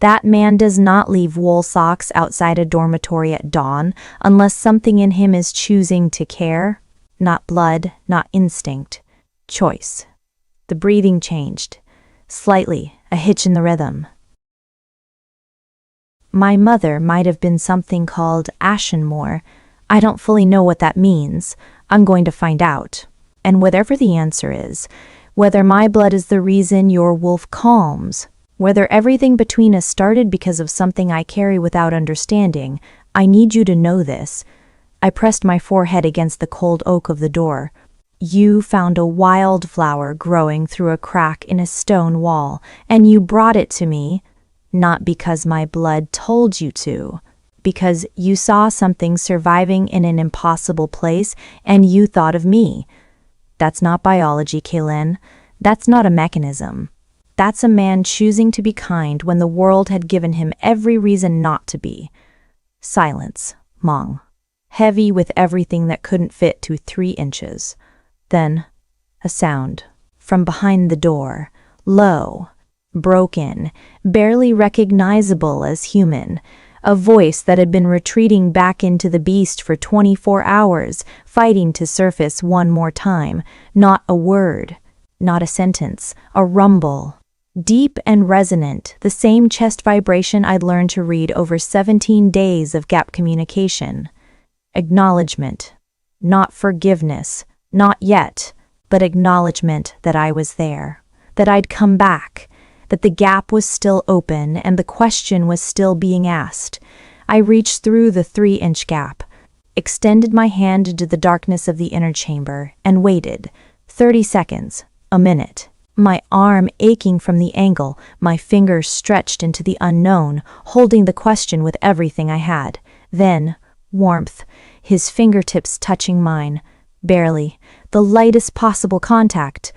That man does not leave wool socks outside a dormitory at dawn unless something in him is choosing to care. Not blood, not instinct. Choice. The breathing changed. Slightly, a hitch in the rhythm. My mother might have been something called Ashenmore. I don't fully know what that means. I'm going to find out. And whatever the answer is, whether my blood is the reason your wolf calms, whether everything between us started because of something I carry without understanding, I need you to know this. I pressed my forehead against the cold oak of the door. You found a wildflower growing through a crack in a stone wall, and you brought it to me, not because my blood told you to, because you saw something surviving in an impossible place and you thought of me. That's not biology, Kaylin. That's not a mechanism. That's a man choosing to be kind when the world had given him every reason not to be. Silence, Mong. Heavy with everything that couldn't fit to 3 inches. Then, a sound. From behind the door. Low. Broken. Barely recognizable as human. A voice that had been retreating back into the beast for 24 hours, fighting to surface one more time. Not a word. Not a sentence. A rumble. Deep and resonant, the same chest vibration I'd learned to read over 17 days of gap communication. Acknowledgement. Not forgiveness. Not yet. But acknowledgement that I was there. That I'd come back. That the gap was still open and the question was still being asked. I reached through the 3-inch gap, extended my hand into the darkness of the inner chamber, and waited. 30 seconds. A minute. My arm aching from the angle, my fingers stretched into the unknown, holding the question with everything I had. Then, warmth, his fingertips touching mine. Barely. The lightest possible contact.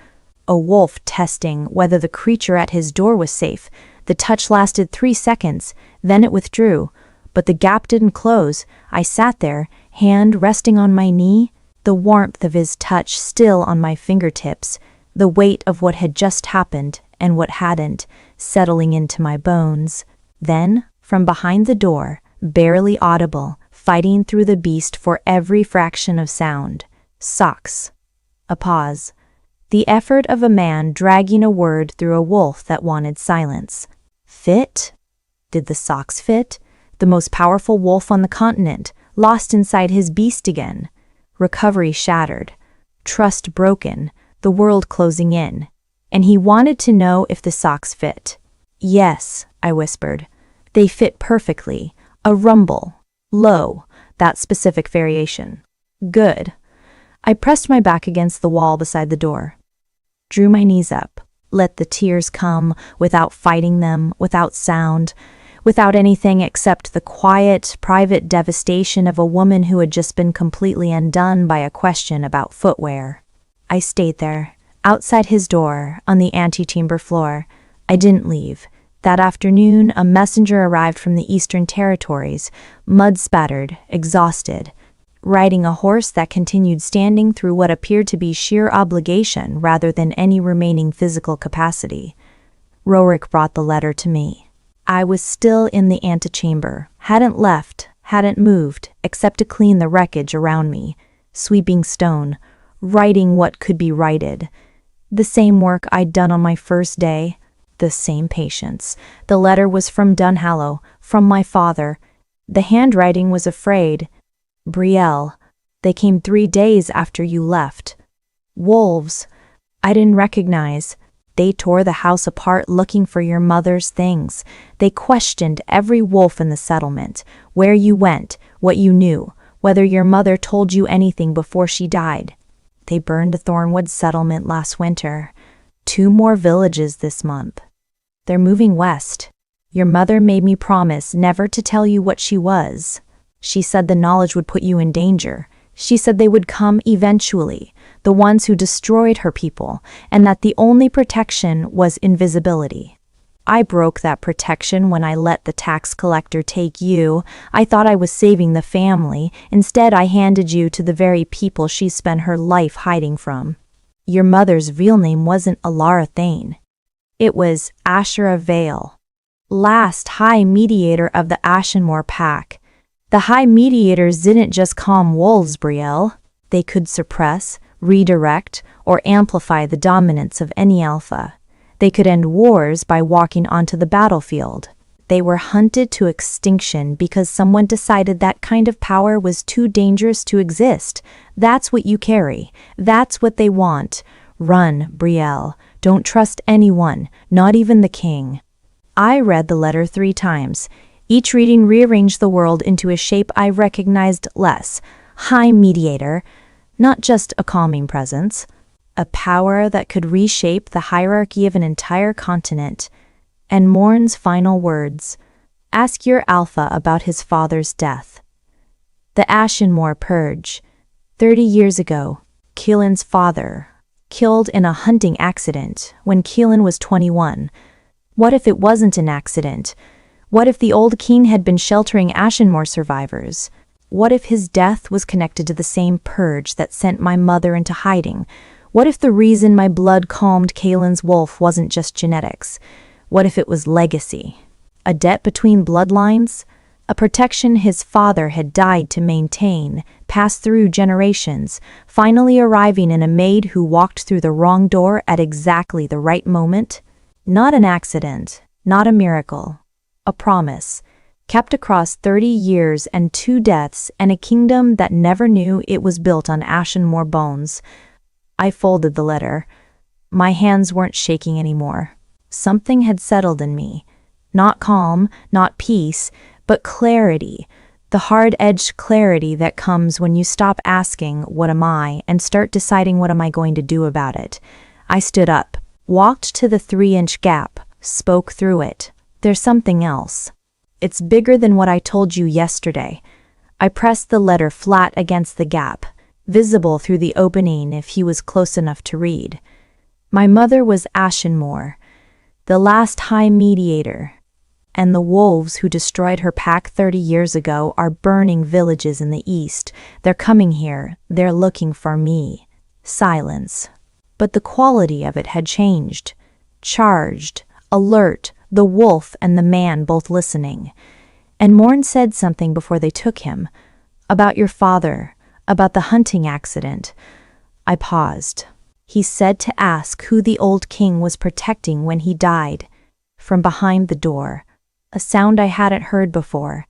A wolf testing whether the creature at his door was safe. The touch lasted 3 seconds, then it withdrew. But the gap didn't close. I sat there, hand resting on my knee, the warmth of his touch still on my fingertips, the weight of what had just happened and what hadn't, settling into my bones. Then, from behind the door, barely audible, fighting through the beast for every fraction of sound. Socks. A pause. The effort of a man dragging a word through a wolf that wanted silence. Fit? Did the socks fit? The most powerful wolf on the continent, lost inside his beast again. Recovery shattered. Trust broken. The world closing in. And he wanted to know if the socks fit. Yes, I whispered. They fit perfectly. A rumble. Low. That specific variation. Good. I pressed my back against the wall beside the door. Drew my knees up. Let the tears come, without fighting them, without sound, without anything except the quiet, private devastation of a woman who had just been completely undone by a question about footwear. I stayed there, outside his door, on the antechamber floor. I didn't leave. That afternoon, a messenger arrived from the Eastern Territories, mud-spattered, exhausted, riding a horse that continued standing through what appeared to be sheer obligation rather than any remaining physical capacity. Rorik brought the letter to me. I was still in the antechamber, hadn't left, hadn't moved, except to clean the wreckage around me, sweeping stone, writing what could be righted. The same work I'd done on my first day, the same patience. The letter was from Dunhallow, from my father. The handwriting was afraid. Brielle, they came 3 days after you left. Wolves, I didn't recognize. They tore the house apart looking for your mother's things. They questioned every wolf in the settlement, where you went, what you knew, whether your mother told you anything before she died. They burned the Thornwood settlement last winter. 2 more villages this month. They're moving west. Your mother made me promise never to tell you what she was. She said the knowledge would put you in danger. She said they would come eventually, the ones who destroyed her people, and that the only protection was invisibility. I broke that protection when I let the tax collector take you. I thought I was saving the family. Instead, I handed you to the very people she spent her life hiding from. Your mother's real name wasn't Alara Thane. It was Ashera Vale, last High Mediator of the Ashenmoor Pack. The High Mediators didn't just calm wolves, Brielle. They could suppress, redirect, or amplify the dominance of any alpha. They could end wars by walking onto the battlefield. They were hunted to extinction because someone decided that kind of power was too dangerous to exist. That's what you carry. That's what they want. Run, Brielle. Don't trust anyone, not even the king. I read the letter 3 times. Each reading rearranged the world into a shape I recognized less. High Mediator, not just a calming presence. A power that could reshape the hierarchy of an entire continent. And Morn's final words: ask your alpha about his father's death. The Ashenmoor Purge. 30 years ago, Keelan's father, killed in a hunting accident when Keelan was 21. What if it wasn't an accident? What if the old king had been sheltering Ashenmoor survivors? What if his death was connected to the same purge that sent my mother into hiding? What if the reason my blood calmed Kaelin's wolf wasn't just genetics? What if it was legacy? A debt between bloodlines? A protection his father had died to maintain, passed through generations, finally arriving in a maid who walked through the wrong door at exactly the right moment? Not an accident, not a miracle. A promise, kept across 30 years and 2 deaths and a kingdom that never knew it was built on Ashenmoor bones. I folded the letter. My hands weren't shaking anymore. Something had settled in me. Not calm, not peace, but clarity. The hard-edged clarity that comes when you stop asking, what am I, and start deciding what am I going to do about it. I stood up, walked to the 3-inch gap, spoke through it. There's something else. It's bigger than what I told you yesterday. I pressed the letter flat against the gap, visible through the opening if he was close enough to read. My mother was Ashenmoor, the last High Mediator, and the wolves who destroyed her pack 30 years ago are burning villages in the east. They're coming here. They're looking for me. Silence. But the quality of it had changed. Charged, alert, the wolf and the man both listening. And Morn said something before they took him. About your father. About the hunting accident. I paused. He said to ask who the old king was protecting when he died. From behind the door, a sound I hadn't heard before.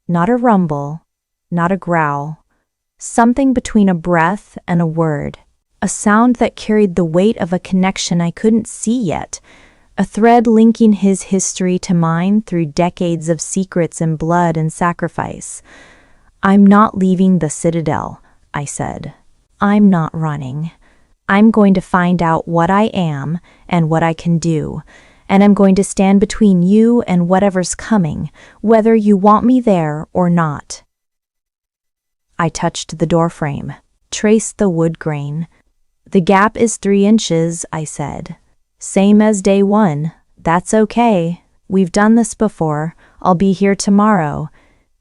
Not a rumble, not a growl. Something between a breath and a word. A sound that carried the weight of a connection I couldn't see yet. A thread linking his history to mine through decades of secrets and blood and sacrifice. I'm not leaving the Citadel, I said. I'm not running. I'm going to find out what I am and what I can do, and I'm going to stand between you and whatever's coming, whether you want me there or not. I touched the doorframe, traced the wood grain. The gap is 3 inches, I said. Same as day 1. That's okay. We've done this before. I'll be here tomorrow.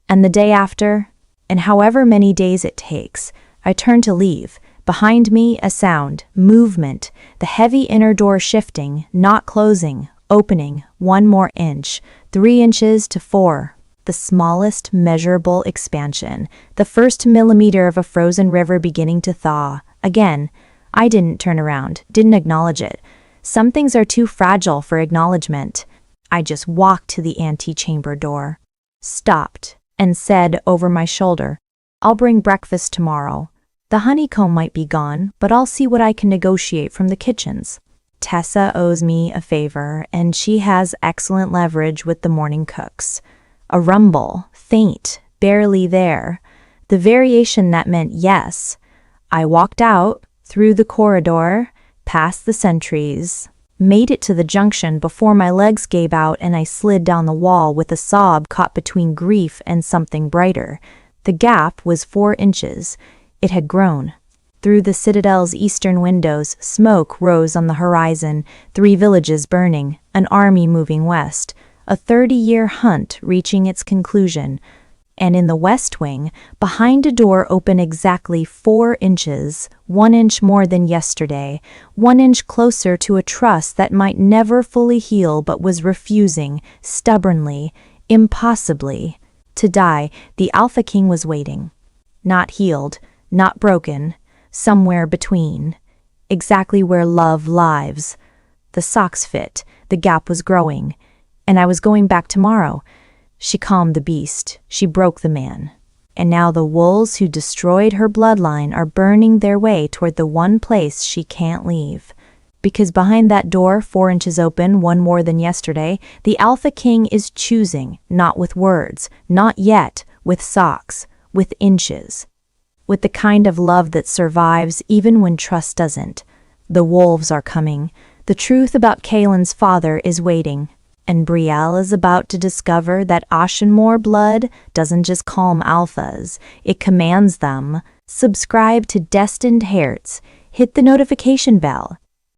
And the day after, and however many days it takes. I turned to leave. Behind me, a sound, movement, the heavy inner door shifting, not closing, opening, 1 more inch, 3 inches to 4. The smallest measurable expansion, the first millimeter of a frozen river beginning to thaw. Again, I didn't turn around, didn't acknowledge it. Some things are too fragile for acknowledgement. I just walked to the antechamber door, stopped, and said over my shoulder, I'll bring breakfast tomorrow. The honeycomb might be gone, but I'll see what I can negotiate from the kitchens. Tessa owes me a favor, and she has excellent leverage with the morning cooks. A rumble, faint, barely there. The variation that meant yes. I walked out, through the corridor, past the sentries. Made it to the junction before my legs gave out and I slid down the wall with a sob caught between grief and something brighter. The gap was 4 inches. It had grown. Through the citadel's eastern windows, smoke rose on the horizon, 3 villages burning, an army moving west, a 30-year hunt reaching its conclusion. And in the west wing, behind a door open exactly 4 inches, 1 inch more than yesterday, 1 inch closer to a trust that might never fully heal but was refusing, stubbornly, impossibly, to die. The Alpha King was waiting. Not healed, not broken, somewhere between. Exactly where love lives. The socks fit, the gap was growing, and I was going back tomorrow. She calmed the beast, she broke the man. And now the wolves who destroyed her bloodline are burning their way toward the one place she can't leave. Because behind that door, 4 inches open, 1 more than yesterday, the Alpha King is choosing, not with words, not yet, with socks, with inches. With the kind of love that survives even when trust doesn't. The wolves are coming. The truth about Kaylin's father is waiting. And Brielle is about to discover that Ashenmore blood doesn't just calm alphas, it commands them. Subscribe to Destined Hertz, hit the notification bell,